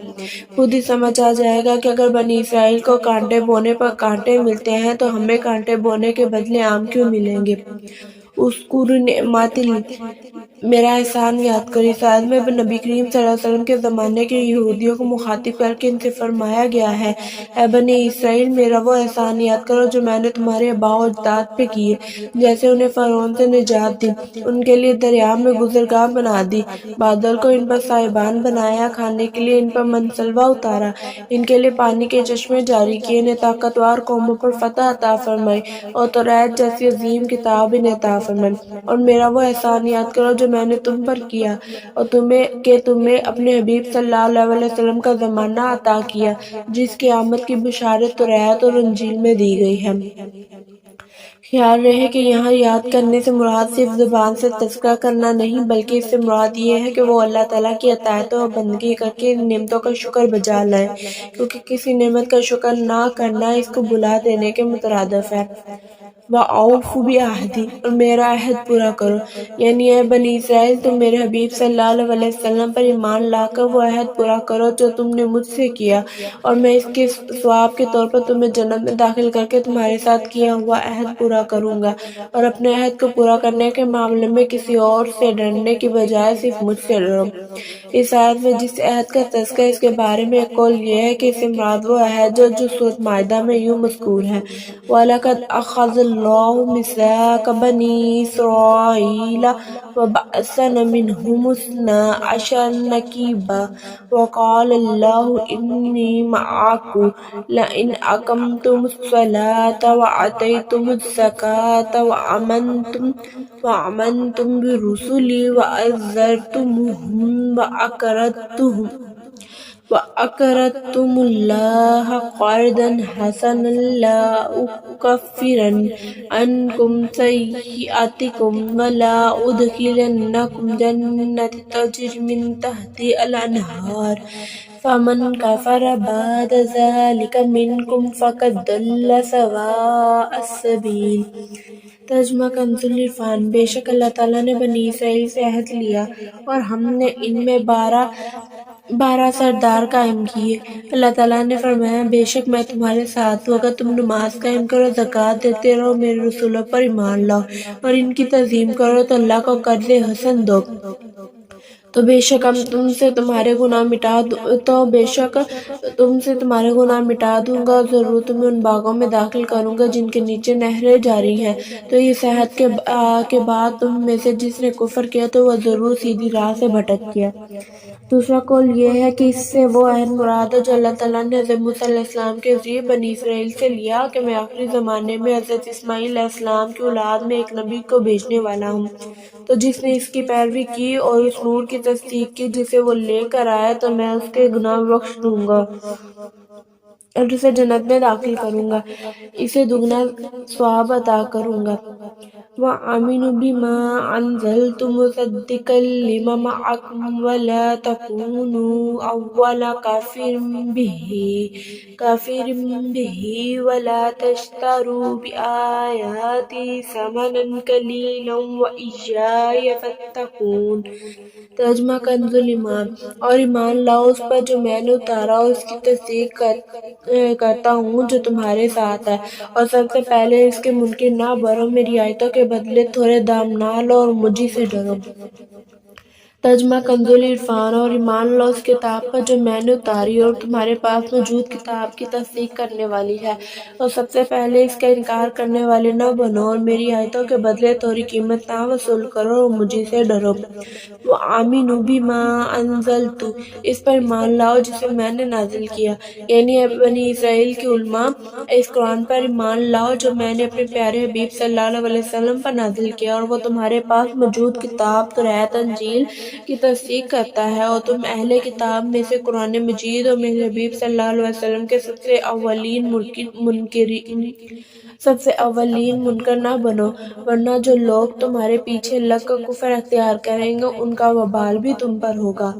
خود ہی سمجھ آ جائے گا کہ اگر بنی اسرائیل کو کانٹے بونے پر کانٹے ملتے ہیں تو ہمیں کانٹے بونے کے بدلے آم کیوں ملیں گے۔ اذکروا نعمتی میرا احسان یاد کرو۔ اس آیت میں نبی کریم صلی اللہ علیہ وسلم کے زمانے کے یہودیوں کو مخاطب کر کے ان سے فرمایا گیا ہے، اے بنی اسرائیل، میرا وہ احسان یاد کرو جو میں نے تمہارے آباء و اجداد پہ کیے، جیسے انہیں فرعون سے نجات دی، ان کے لیے دریا میں گزرگاہ بنا دی، بادل کو ان پر سائبان بنایا، کھانے کے لیے ان پر منسلوا اتارا، ان کے لیے پانی کے چشمے جاری کیے، انہیں طاقتور قوموں پر فتح عطا فرمائی اور توریت جیسی عظیم کتاب انہیں عطا فرمائی، اور میرا وہ احسان یاد کرو جو میں نے تم پر کیا اور تمہیں اپنے حبیب صلی اللہ علیہ وسلم کا زمانہ عطا کیا جس کی آمد کی بشارت توریت اور انجیل میں دی گئی ہے۔ خیال رہے کہ یہاں یاد کرنے سے مراد صرف زبان سے تذکرہ کرنا نہیں بلکہ اس سے مراد یہ ہے کہ وہ اللہ تعالیٰ کی اطاعت و بندگی کر کے نعمتوں کا شکر بجا لائیں، کیونکہ کسی نعمت کا شکر نہ کرنا اس کو بھلا دینے کے مترادف ہے۔ وَأَوْفُوا بِعَہْدِی، اور میرا عہد پورا کرو، یعنی اے بنی اسرائیل تم میرے حبیب صلی اللہ علیہ وسلم پر ایمان لا کر وہ عہد پورا کرو جو تم نے مجھ سے کیا، اور میں اس کے ثواب کے طور پر تمہیں جنت میں داخل کر کے تمہارے ساتھ کیا ہوا عہد پورا کروں گا، اور اپنے عہد کو پورا کرنے کے معاملے میں کسی اور سے ڈرنے کی بجائے صرف مجھ سے ڈرو۔ اس آیت میں جس عہد کا تذکرہ اس کے بارے میں ایک قول یہ ہے کہ اس سے مراد وہ عہد جو سورۃ مائدہ میں یوں مذکور ہے، وَلَقَدْ أَخَذَ اللَّهُ مِيثَاقَ بَنِي إِسْرَائِيلَ وَبَعَثْنَا مِنْهُمُ اثْنَا عَشَرَ نَقِيبًا وَقَالَ اللَّهُ إِنِّي مَعَكُمْ لَئِنْ أَقَمْتُمُ الصَّلَاةَ وَآتَيْتُمُ الزَّكَاةَ وَآمَنْتُمْ بِرُسُلِي وَأَقْرَضْتُمُ اللَّهَ قَرْضًا حَسَنًا لَأُكَفِّرَنَّ عَنْكُمْ سَيِّئَاتِكُمْ وَلَأُدْخِلَنَّكُمْ جَنَّاتٍ تَجْرِي مِنْ تَحْتِهَا الْأَنْهَارُ فَمَنْ كَفَرَ بَعْدَ ذَلِكَ مِنْكُمْ فَقَدْ ضَلَّ سَوَاءَ السَّبِيلِ۔ ترجمہ کنز العرفان۔ بے شک اللہ تعالیٰ نے بنی اسرائیل سے عہد لیا اور ہم نے ان میں 12 سردار قائم کیے۔ اللہ تعالیٰ نے فرمایا بے شک میں تمہارے ساتھ ہوں، اگر تم نماز قائم کرو، زکوٰۃ دیتے رہو، میرے رسولوں پر ایمان لاؤ اور ان کی تعظیم کرو تو اللہ کو قرض حسن دو تو بے شک تم سے تمہارے گناہ مٹا دوں گا، اور ضرور تمہیں ان باغوں میں داخل کروں گا جن کے نیچے نہریں جاری ہیں۔ تو اس عہد کے بعد تم میں سے جس نے کفر کیا تو وہ ضرور سیدھی راہ سے بھٹک گیا۔ دوسرا قول یہ ہے کہ اس سے وہ عہد مراد ہے جو اللہ تعالیٰ نے حضرت موسیٰ علیہ السلام کے ذریعے بنی اسرائیل سے لیا کہ میں آخری زمانے میں حضرت اسماعیل علیہ السلام کی اولاد میں ایک نبی کو بھیجنے والا ہوں، تو جس نے اس کی پیروی کی اور اس نور کی تصدیق کی جسے وہ لے کر آیا تو میں اس کے گناہ بخش دوں گا اور اسے جنت میں داخل کروں گا، اسے دگنا ثواب عطا کروں گا۔ وَآمِنُوا بِمَا أَنزَلْتُ مُصَدِّقًا لِمَا مَعَكُمْ وَلَا تَكُونُوا أَوَّلَ كَافِرٍ بِهِ وَلَا تَشْتَرُوا بِآيَاتِي ثَمَنًا قَلِيلًا وَإِيَّايَ فَاتَّقُونِ۔ ترجمہ کنز الایمان۔ اور ایمان لاؤ اس پر جو میں نے اتارا اور اس کی تصدیق کرتا ہوں جو تمہارے ساتھ ہے، اور سب سے پہلے اس کے منکر نہ بنو، میری آیتوں کے بدلے تھوڑے دام نہ لو اور مجھی سے ڈرو۔ ترجمہ کنز العرفان۔ اور ایمان لاؤ اس کتاب پر جو میں نے اتاری اور تمہارے پاس موجود کتاب کی تصدیق کرنے والی ہے، اور سب سے پہلے اس کا انکار کرنے والے نہ بنو، اور میری آیتوں کے بدلے تھوڑی قیمت نہ وصول کرو اور مجھی سے ڈرو۔ وَآمِنُوا بِمَا أَنزَلْتُ، اس پر ایمان لاؤ جسے میں نے نازل کیا، یعنی اے بنی اسرائیل کے علماء، اس قرآن پر ایمان لاؤ جو میں نے اپنے پیارے حبیب صلی اللہ علیہ وسلم پر نازل کیا، اور وہ تمہارے پاس موجود کتاب توریت انجیل کی تصدیق کرتا ہے، اور تم اہل کتاب میں سے قرآن مجید اور میرے حبیب صلی اللہ علیہ وسلم کے سب سے اولین منکر نہ بنو، ورنہ جو لوگ تمہارے پیچھے لگ کر کفر اختیار کریں گے ان کا وبال بھی تم پر ہوگا۔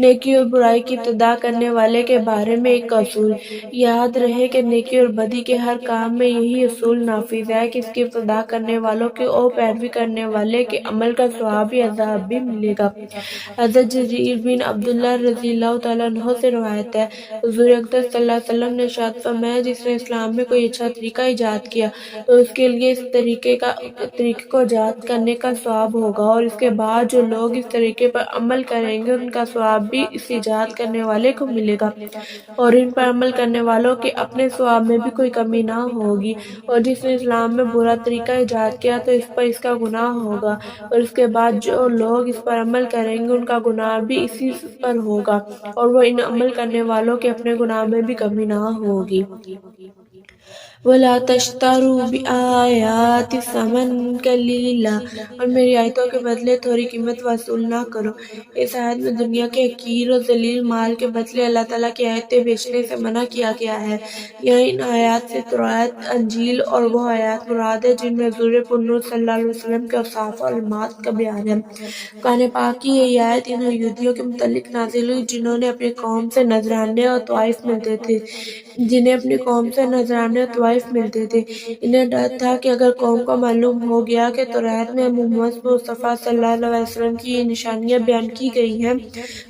نیکی اور برائی کی ابتدا کرنے والے کے بارے میں ایک اصول۔ یاد رہے کہ نیکی اور بدی کے ہر کام میں یہی اصول نافذ ہے کہ اس کی ابتدا کرنے والوں کی اور پیروی کرنے والے کے عمل کا ثواب بھی عذاب بھی ملے گا۔ حضرت جریر بن عبداللہ رضی اللہ تعالیٰ عنہ سے روایت ہے، حضور اقدس صلی اللہ علیہ وسلم نے ارشاد فرمایا جس نے اسلام میں کوئی اچھا طریقہ ایجاد کیا تو اس کے لیے اس طریقے کو ایجاد کرنے کا ثواب ہوگا، اور اس کے بعد جو لوگ اس طریقے پر عمل کریں گے ان کا ثواب بھی اس ایجاد کرنے والے کو ملے گا، اور ان پر عمل کرنے والوں کے اپنے ثواب میں بھی کوئی کمی نہ ہوگی، اور جس نے اسلام میں برا طریقہ ایجاد کیا تو اس پر اس کا گناہ ہوگا، اور اس کے بعد جو لوگ اس پر عمل کریں گے ان کا گناہ بھی اسی پر ہوگا، اور وہ ان عمل کرنے والوں کے اپنے گناہ میں بھی کمی نہ ہوگی۔ وَلَا تَشْتَرُوا بِآيَاتِ ثَمَنًا قَلِيلًا، اور میری آیتوں کے بدلے تھوڑی قیمت وصول نہ کرو۔ اس آیت میں دنیا کے حقیر و ذلیل مال کے بدلے اللہ تعالیٰ کی آیتیں بیچنے سے منع کیا گیا ہے۔ یہاں ان آیات سے توراۃ، انجیل اور وہ آیات مراد ہیں جن میں حضور پرنور صلی اللہ علیہ وسلم کے اوصاف اور علامات کا بیان ہے۔ قرآن پاک کی یہ آیت ان یہودیوں کے متعلق نازل ہوئی جنہوں نے اپنی قوم سے نذرانے اور طوائف ملتے تھے انہیں ڈر تھا کہ اگر قوم کو معلوم ہو گیا کہ توراۃ میں محمد مصطفیٰ صلی اللہ علیہ وسلم کی یہ نشانیاں بیان کی گئی ہیں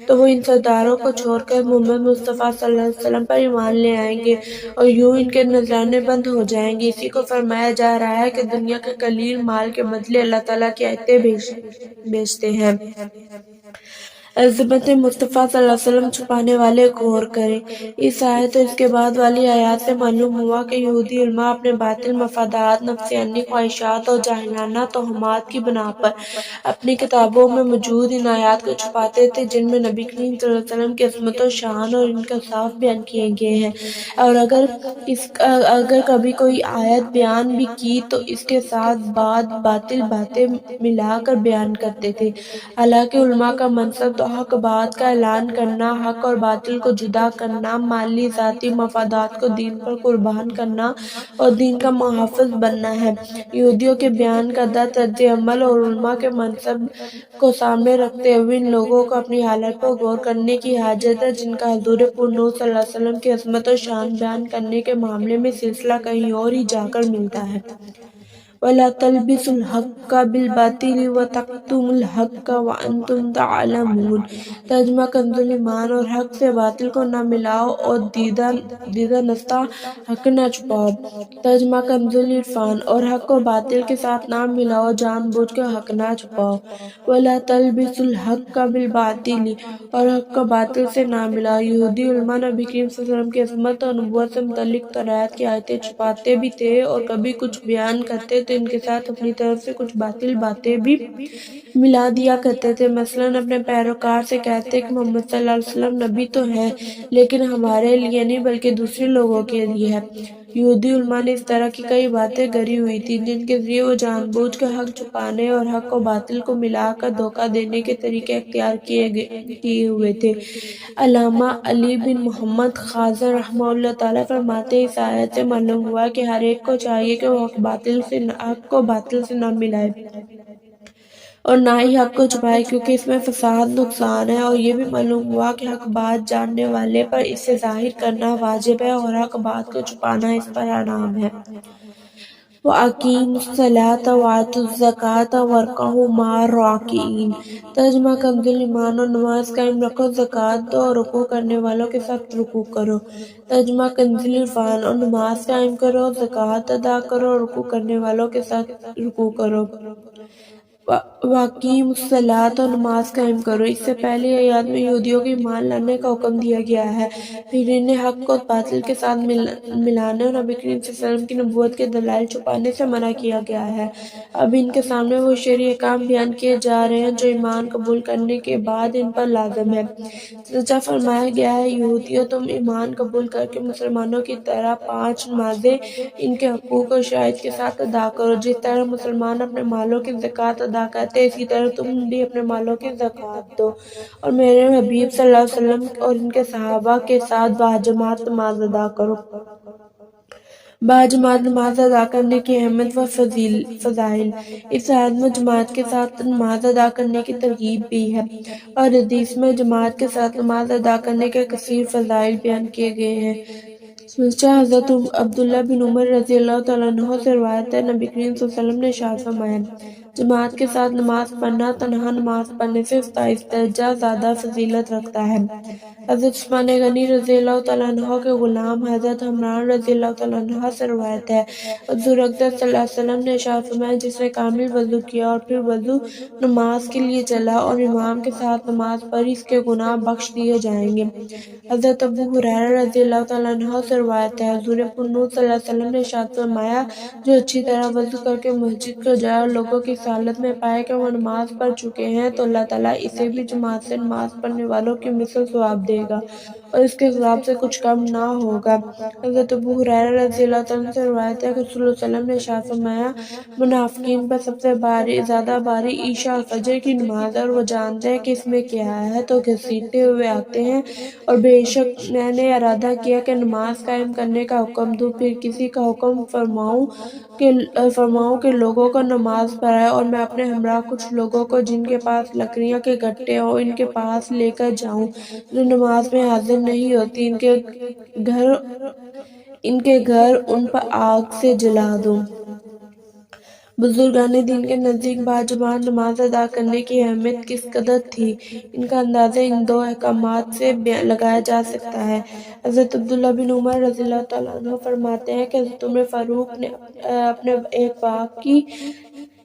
تو وہ ان سرداروں کو چھوڑ کر محمد مصطفیٰ صلی اللہ علیہ وسلم پر ایمان لے آئیں گے اور یوں ان کے نذرانے بند ہو جائیں گے۔ اسی کو فرمایا جا رہا ہے کہ دنیا کے قلیل مال کے بدلے اللہ تعالیٰ کی آیتیں بیچتے ہیں۔ عظمت مصطفیٰ صلی اللہ علیہ وسلم چھپانے والے غور کریں۔ اس آیت اور اس کے بعد والی آیات سے معلوم ہوا کہ یہودی علماء اپنے باطل مفادات، نفسانی خواہشات اور جاہلانہ توہمات کی بنا پر اپنی کتابوں میں موجود ان آیات کو چھپاتے تھے جن میں نبی کریم صلی اللہ علیہ وسلم کی عظمت و شان اور ان کے اوصاف بیان کیے گئے ہیں، اور اگر کبھی کوئی آیت بیان بھی کی تو اس کے ساتھ باطل باتیں ملا کر بیان کرتے تھے۔ حالانکہ علماء کا منصب تو حق بات کا اعلان کرنا، حق اور باطل کو جدا کرنا، مالی ذاتی مفادات کو دین پر قربان کرنا اور دین کا محافظ بننا ہے۔ یہودیوں کے بیان کردہ طرز عمل اور علماء کے منصب کو سامنے رکھتے ہوئے ان لوگوں کو اپنی حالت پر غور کرنے کی حاجت ہے جن کا حضور پرنور صلی اللہ علیہ وسلم کی عظمت و شان بیان کرنے کے معاملے میں سلسلہ کہیں اور ہی جا کر ملتا ہے۔ وَلَا تَلْبِسُوا الْحَقَّ بِالْبَاطِلِ وَتَكْتُمُوا الْحَقَّ وَأَنْتُمْ تَعْلَمُونَ۔ ترجمہ کنز ایمان، اور حق سے باطل کو نہ ملاؤ اور دیدہ نستہ حق نہ چھپاؤ۔ ترجمہ کنز عرفان، اور حق کو باطل کے ساتھ نہ ملاؤ، جان بوجھ کر حق نہ چھپاؤ۔ وَلَا تَلْبِسُوا الْحَقَّ بِالْبَاطِلِ، اور حق کو باطل سے نہ ملاؤ۔ یہودی علماء نبی کریم صلی اللہ علیہ وسلم کی عظمت اور نبوت سے متعلق توراۃ کی آیتیں چھپاتے بھی تھے اور کبھی کچھ بیان کرتے تو ان کے ساتھ اپنی طرف سے کچھ باطل باتیں بھی ملا دیا کرتے تھے۔ مثلاً اپنے پیروکار سے کہتے کہ محمد صلی اللہ علیہ وسلم نبی تو ہیں لیکن ہمارے لیے نہیں بلکہ دوسرے لوگوں کے لیے ہے۔ یہودی علماء نے اس طرح کی کئی باتیں گڑھی ہوئی تھیں جن کے ذریعے وہ جان بوجھ کر حق چھپانے اور حق و باطل کو ملا کر دھوکہ دینے کے طریقے اختیار کیے ہوئے تھے۔ علامہ علی بن محمد خازن رحمہ اللہ تعالیٰ فرماتے ہیں اس آیت سے معلوم ہوا کہ ہر ایک کو چاہیے کہ وہ حق کو باطل سے نہ ملائے اور نہ ہی حق کو چھپائے کیونکہ اس میں فساد نقصان ہے، اور یہ بھی معلوم ہوا کہ حق بات جاننے والے پر اسے ظاہر کرنا واجب ہے اور حق بات کو چھپانا اس پر حرام ہے۔ وَأَقِیمُوا الصَّلَاةَ وَآتُوا الزَّکَاةَ وَارْکَعُوا مَعَ الرَّاکِعِینَ۔ ترجمہ کنز ایمان، اور نماز قائم رکھو، زکوٰۃ دو اور رکوع کرنے والوں کے ساتھ رکوع کرو۔ ترجمہ کنز عرفان، اور نماز قائم کرو، زکوٰۃ ادا کرو اور رکوع کرنے والوں کے ساتھ رکوع کرو۔ وَأَقِیمُوا الصَّلَاةَ، اور نماز قائم کرو۔ اس سے پہلی آیات میں یہودیوں کو ایمان لانے کا حکم دیا گیا ہے، پھر انہیں حق کو باطل کے ساتھ ملانے اور نبی کریم صلی اللہ علیہ وسلم کی نبوت کے دلائل چھپانے سے منع کیا گیا ہے۔ اب ان کے سامنے وہ شرعی احکام بیان کیے جا رہے ہیں جو ایمان قبول کرنے کے بعد ان پر لازم ہے۔ چنانچہ فرمایا گیا ہے، یہودیوں تم ایمان قبول کر کے مسلمانوں کی طرح 5 نمازیں ان کے حقوق اور شرائط کے ساتھ ادا کرو۔ جس طرح مسلمان اپنے مالوں کی زکوٰۃ ادا کرتے ہیں اسی طرح تم بھی اپنے مالوں کی زکوٰۃ دو اور میرے حبیب صلی اللہ علیہ وسلم اور ان کے صحابہ کے ساتھ باجماعت نماز ادا کرو۔ باجماعت نماز ادا کرنے کی اہمیت و فضائل۔ اس آیت میں جماعت کے ساتھ نماز ادا کرنے کی ترغیب بھی ہے، اور حدیث میں جماعت کے ساتھ نماز ادا کرنے کے کثیر فضائل بیان کیے گئے ہیں۔ چنانچہ حضرت عبداللہ بن عمر رضی اللہ تعالیٰ عنہ سے روایت ہے، نبی کریم صلی اللہ علیہ وسلم نے ارشاد فرمایا، جماعت کے ساتھ نماز پڑھنا تنہا نماز پڑھنے سے 27 درجہ زیادہ فضیلت رکھتا ہے۔ حضرت عثمان غنی رضی اللہ تعالیٰ عنہ کے غلام حضرت عمران رضی اللہ تعالیٰ عنہ سے روایت ہے، حضور اقدس صلی اللہ علیہ وسلم نے ارشاد فرمایا، جس نے کامل وضو کیا اور پھر وضو نماز کے لیے چلا اور امام کے ساتھ نماز پڑھی، اس کے گناہ بخش دیے جائیں گے۔ حضرت ابو ہریرہ رضی اللہ تعالیٰ عنہ سے روایت ہے، حضور پرنور صلی اللہ علیہ وسلم نے ارشاد فرمایا، جو اچھی طرح وضو کر کے مسجد کو جائے اور لوگوں کی اس حالت میں پائے کہ وہ نماز پڑھ چکے ہیں تو اللہ تعالیٰ اسے بھی جماعت سے نماز پڑھنے والوں کی مثل ثواب دے گا اور اس کے ثواب سے کچھ کم نہ ہوگا۔ حضرت ابو ہریرہ رضی اللہ تعالیٰ عنہ سے روایت ہے کہ رسول اللہ صلی اللہ علیہ وسلم نے ارشاد فرمایا، منافقین پر سب سے زیادہ باری عشاء اور فجر کی نماز ہے، اور وہ جانتے ہیں کہ اس میں کیا ہے تو گھسیٹتے ہوئے آتے ہیں، اور بے شک میں نے ارادہ کیا کہ نماز قائم کرنے کا حکم دوں، پھر کسی کا حکم فرماؤں کہ لوگوں کو نماز پڑھائے، اور میں اپنے ہمراہ کچھ لوگوں کو جن کے پاس لکڑیاں کے گٹھے ہوں ان کے پاس لے کر جاؤں جو نماز میں حاضر نہیں ہوتی، ان کے گھر ان پر آگ سے جلا دوں۔ بزرگان دین کے نزدیک باجماعت نماز ادا کرنے کی اہمیت کس قدر تھی، ان کا اندازہ ان دو احکامات سے لگایا جا سکتا ہے۔ حضرت عبداللہ بن عمر رضی اللہ تعالیٰ عنہ فرماتے ہیں کہ حضرت عمر فاروق نے اپنے ایک باغ کی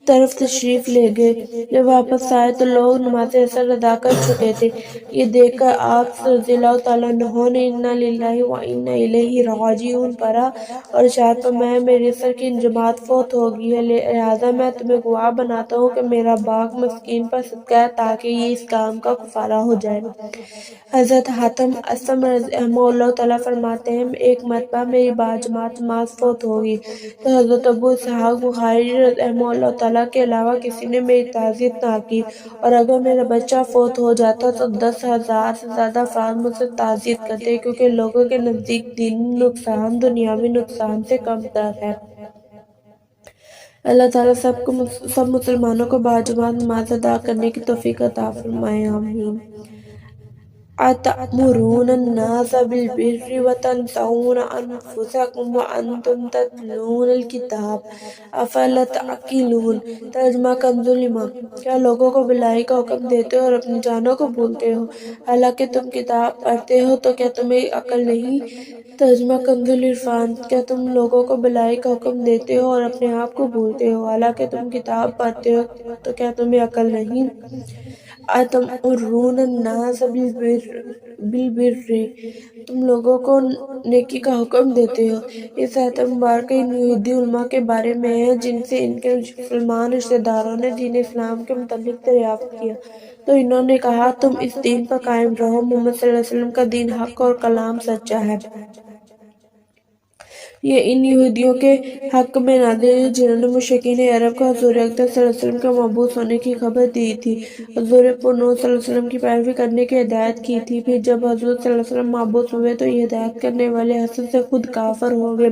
طرف تشریف لے گئے، جب واپس آئے تو لوگ نماز عصر ادا کر چکے تھے۔ یہ دیکھ کر آپ رضی اللہ تعالیٰ عنہ نے انا للہ و انا الیہ راجعون پڑھا اور ارشاد فرمایا، میری عصر کی جماعت فوت ہو گئی ہے، لہٰذا میں تمہیں گواہ بناتا ہوں کہ میرا باغ مسکین پر صدقہ ہے تاکہ یہ اس کام کا کفارہ ہو جائے۔ حضرت حاتم اسم رحمہ اللہ تعالیٰ فرماتے ہیں، ایک مرتبہ میری باجماعت نماز فوت ہو گئی تو حضرت ابو اسحاق بخاری رحمہ اللہ تعالیٰ کے علاوہ کسی نے میری تعزیت نہ کی، اور اگر میرا بچہ فوت ہو جاتا تو 10,000 سے زیادہ افراد مجھ سے تعزیت کرتے، کیونکہ لوگوں کے نزدیک دینی نقصان دنیاوی نقصان سے کم تر ہے۔ اللہ تعالیٰ سب مسلمانوں کو باجماعت نماز ادا کرنے کی توفیق عطا فرمائے، آمین۔ أَتَأْمُرُونَ النَّاسَ بِالْبِرِّ وَتَنْسَوْنَ أَنفُسَكُمْ وَأَنْتُمْ تَتْلُونَ الْكِتَابَ أَفَلَا تَعْقِلُونَ۔ ترجمہ کنز الایمان۔ کیا لوگوں کو بھلائی کا حکم دیتے ہو اور اپنی جانوں کو بھولتے ہو، حالانکہ تم کتاب پڑھتے ہو، تو کیا تمہیں عقل نہیں؟ ترجمہ کنز العرفان۔ کیا تم لوگوں کو بھلائی کا حکم دیتے ہو اور اپنے آپ کو بھولتے ہو، حالانکہ تم کتاب پڑھتے ہو، تو کیا تمہیں عقل نہیں؟ أَتَأْمُرُونَ النَّاسَ بِالْبِرِّ۔ تم لوگوں کو نیکی کا حکم دیتے ہو۔ اس آیت مبارکہ ان یہودی علماء کے بارے میں ہے جن سے ان کے مسلمان رشتہ داروں نے دین اسلام کے متعلق دریافت کیا، تو انہوں نے کہا، تم اس دین پر قائم رہو، محمد صلی اللہ علیہ وسلم کا دین حق اور کلام سچا ہے۔ یہ ان یہودیوں کے حق میں نازل ہے جنہوں نے مشرکین عرب کو حضور اقدس صلی اللہ علیہ وسلم کے مبعوث ہونے کی خبر دی تھی، حضور پرنور صلی اللہ علیہ وسلم کی پیروی کرنے کی ہدایت کی تھی۔ پھر جب حضور صلی اللہ علیہ وسلم مبعوث ہوئے تو یہ ہدایت کرنے والے حسد سے خود کافر ہو گئے،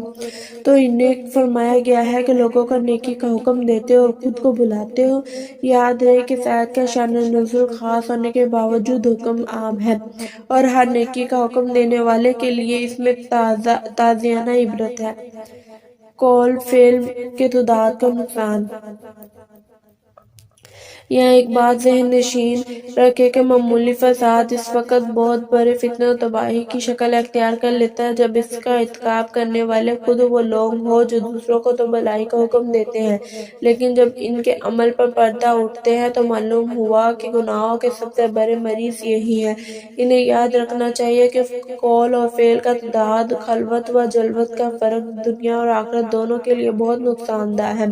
تو انہیں فرمایا گیا ہے کہ لوگوں کو نیکی کا حکم دیتے ہو اور خود کو بھلاتے ہو۔ یاد رہے کہ اس آیت کا شان نزول خاص ہونے کے باوجود حکم عام ہے، اور ہر نیکی کا حکم دینے والے کے لیے اس میں تازیانہ عبرت ہے۔ قول فعل کے تضاد کا نقصان۔ یہاں ایک بات ذہن نشین رکھے کہ معمولی فساد اس وقت بہت بڑے فتنہ و تباہی کی شکل اختیار کر لیتا ہے جب اس کا ارتکاب کرنے والے خود وہ لوگ ہوں جو دوسروں کو تو بھلائی کا حکم دیتے ہیں، لیکن جب ان کے عمل پر پردہ اٹھتے ہیں تو معلوم ہوا کہ گناہوں کے سب سے بڑے مریض یہی ہیں۔ انہیں یاد رکھنا چاہیے کہ قول اور فعل کا تضاد، خلوت و جلوت کا فرق دنیا اور آخرت دونوں کے لیے بہت نقصان دہ ہے۔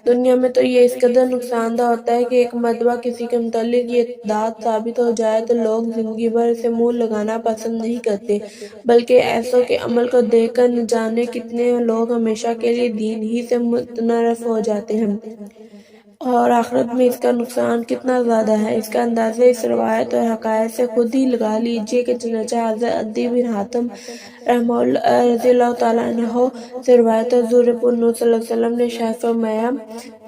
دنیا میں تو یہ اس قدر نقصان دہ ہوتا ہے کہ ایک مرتبہ کسی کے متعلق یہ تضاد ثابت ہو جائے تو لوگ زندگی بھر اسے منہ لگانا پسند نہیں کرتے، بلکہ ایسوں کے عمل کو دیکھ کر نہ جانے کتنے لوگ ہمیشہ کے لیے دین ہی سے متنفر ہو جاتے ہیں، اور آخرت میں اس کا نقصان کتنا زیادہ ہے، اس کا اندازہ اس روایت اور حکایت سے خود ہی لگا لیجیے کہ چنانچہ حضرت عدی بن حاتم رضی اللہ تعالیٰ عنہ سے روایت ہے، حضور پرنور صلی اللہ علیہ وسلم نے ارشاد فرمایا،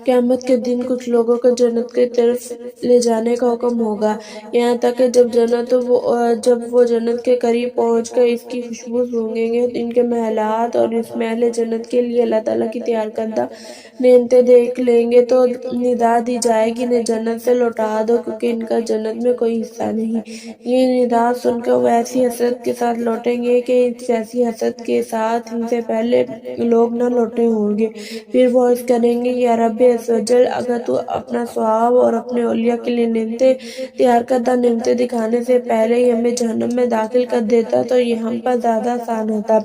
قیامت کے دن کچھ لوگوں کو جنت کی طرف لے جانے کا حکم ہوگا، یہاں تک کہ جب وہ جنت کے قریب پہنچ کر اس کی خوشبو سونگھیں گے، ان کے محلات اور اس میں اہل جنت کے لیے اللہ تعالیٰ کی تیار کردہ نعمتیں دیکھ لیں گے تو ندا دی جائے گی، انہیں جنت سے لوٹا دو کیونکہ ان کا جنت میں کوئی حصہ نہیں۔ یہ ندا سن کر وہ ایسی حسرت کے ساتھ لوٹیں گے کہ جیسی حسرت کے ساتھ ان سے پہلے لوگ نہ لوٹے ہوں گے، پھر وہ عرض کریں گے، یا رب عز و جل اگر تو اپنا ثواب اور اپنے اولیاء کے لیے نعمتیں تیار کردہ نعمتیں دکھانے سے پہلے ہی ہمیں جہنم میں داخل کر دیتا تو یہ ہم پر زیادہ آسان ہوتا۔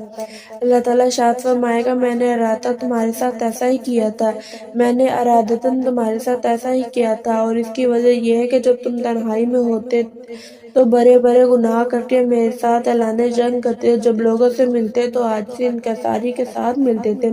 اللہ تعالیٰ ارشاد فرمائے گا میں نے ارادتاً تمہارے ساتھ ایسا ہی کیا تھا، میں نے ارادتاً تمہارے ساتھ ایسا ہی کیا تھا، اور اس کی وجہ یہ ہے کہ جب تم تنہائی میں ہوتے تو بڑے بڑے گناہ کر کے میرے ساتھ اعلان جنگ کرتے، جب لوگوں سے ملتے تو عاجزی انکساری کے ساتھ ملتے تھے،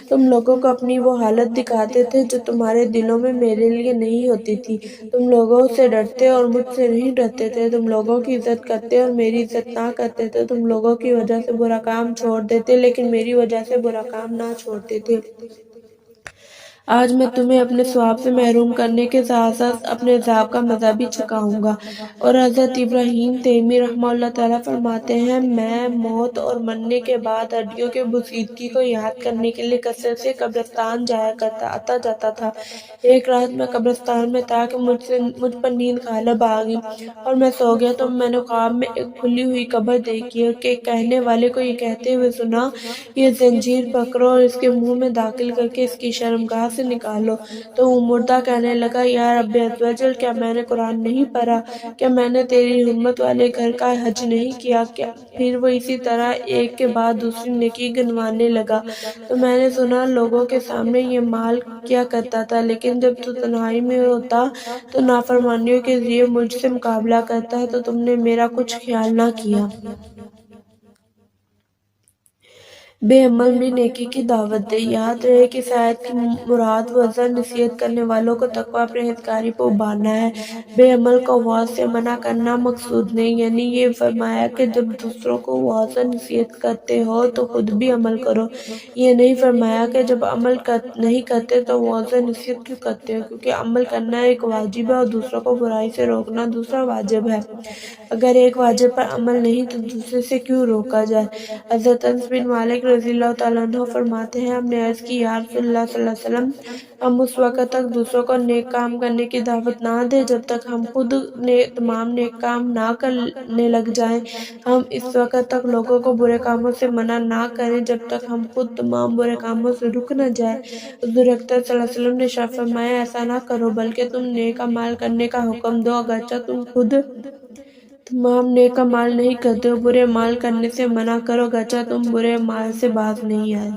تم لوگوں کو اپنی وہ حالت دکھاتے تھے جو تمہارے دلوں میں میرے لیے نہیں ہوتی تھی، تم لوگوں سے ڈرتے اور مجھ سے نہیں ڈرتے تھے، تم لوگوں کی عزت کرتے اور میری عزت نہ کرتے تھے، تم لوگوں کی وجہ سے برا کام چھوڑ دیتے لیکن میری وجہ سے برا کام نہ چھوڑتے تھے۔ آج میں تمہیں اپنے ثواب سے محروم کرنے کے ساتھ ساتھ اپنے عذاب کا مزہ بھی چکھاؤں گا۔ اور حضرت ابراہیم تیمی رحمہ اللہ تعالیٰ فرماتے ہیں میں موت اور مرنے کے بعد ہڈیوں کے بوسیدگی کو یاد کرنے کے لیے کثرت سے قبرستان آتا جاتا تھا۔ ایک رات میں قبرستان میں تھا کہ مجھ پر نیند غالب آ گئی اور میں سو گیا تو میں نے خواب میں ایک کھلی ہوئی قبر دیکھی اور کہنے والے کو یہ کہتے ہوئے سنا یہ زنجیر پکڑو اور اس کے منہ میں داخل کر کے اس کی شرمگاہ سے نکالو۔ تو وہ مردہ کہنے لگا یا رب عز و جل کیا میں نے قرآن نہیں پڑھا، کیا میں نے تیری حرمت والے گھر کا حج نہیں کیا؟ پھر وہ اسی طرح ایک کے بعد دوسری نیکی گنوانے لگا۔ تو میں نے سنا لوگوں کے سامنے یہ مال کیا کرتا تھا لیکن جب تو تنہائی میں ہوتا تو نافرمانیوں کے ذریعے مجھ سے مقابلہ کرتا ہے تو تم نے میرا کچھ خیال نہ کیا۔ بے عمل بھی نیکی کی دعوت دے۔ یاد رہے کہ اس آیت کی مراد وعظ نصیحت کرنے والوں کو تقویٰ پرہیزگاری پر ابھارنا ہے، بے عمل کو وعظ سے منع کرنا مقصود نہیں۔ یعنی یہ فرمایا کہ جب دوسروں کو وعظ نصیحت کرتے ہو تو خود بھی عمل کرو، یہ نہیں فرمایا کہ جب عمل نہیں کرتے تو وعظ نصیحت کیوں کرتے ہو، کیونکہ عمل کرنا ایک واجب ہے اور دوسروں کو برائی سے روکنا دوسرا واجب ہے۔ اگر ایک واجب پر عمل نہیں تو دوسرے سے کیوں روکا جائے؟ حضرت انس بن مالک رضی اللہ تعالیٰ عنہ فرماتے ہیں ہم نے عرض کی یا رسول اللہ صلی اللہ علیہ وسلم ہم اس وقت تک دوسروں کو نیک کام کرنے کی دعوت نہ دیں جب تک ہم خود تمام نیک کام نہ کرنے لگ جائیں، ہم اس وقت تک لوگوں کو برے کاموں سے منع نہ کریں جب تک ہم خود تمام برے کاموں سے رک نہ جائیں۔ حضور اکرم صلی اللہ علیہ وسلم نے ارشاد فرمایا ایسا نہ کرو بلکہ تم نیک اعمال کرنے کا حکم دو اگرچہ تم خود تمام نیک اعمال نہیں کرتے ہو، برے اعمال کرنے سے منع کرو اگرچہ تم برے اعمال سے باز نہیں آئے۔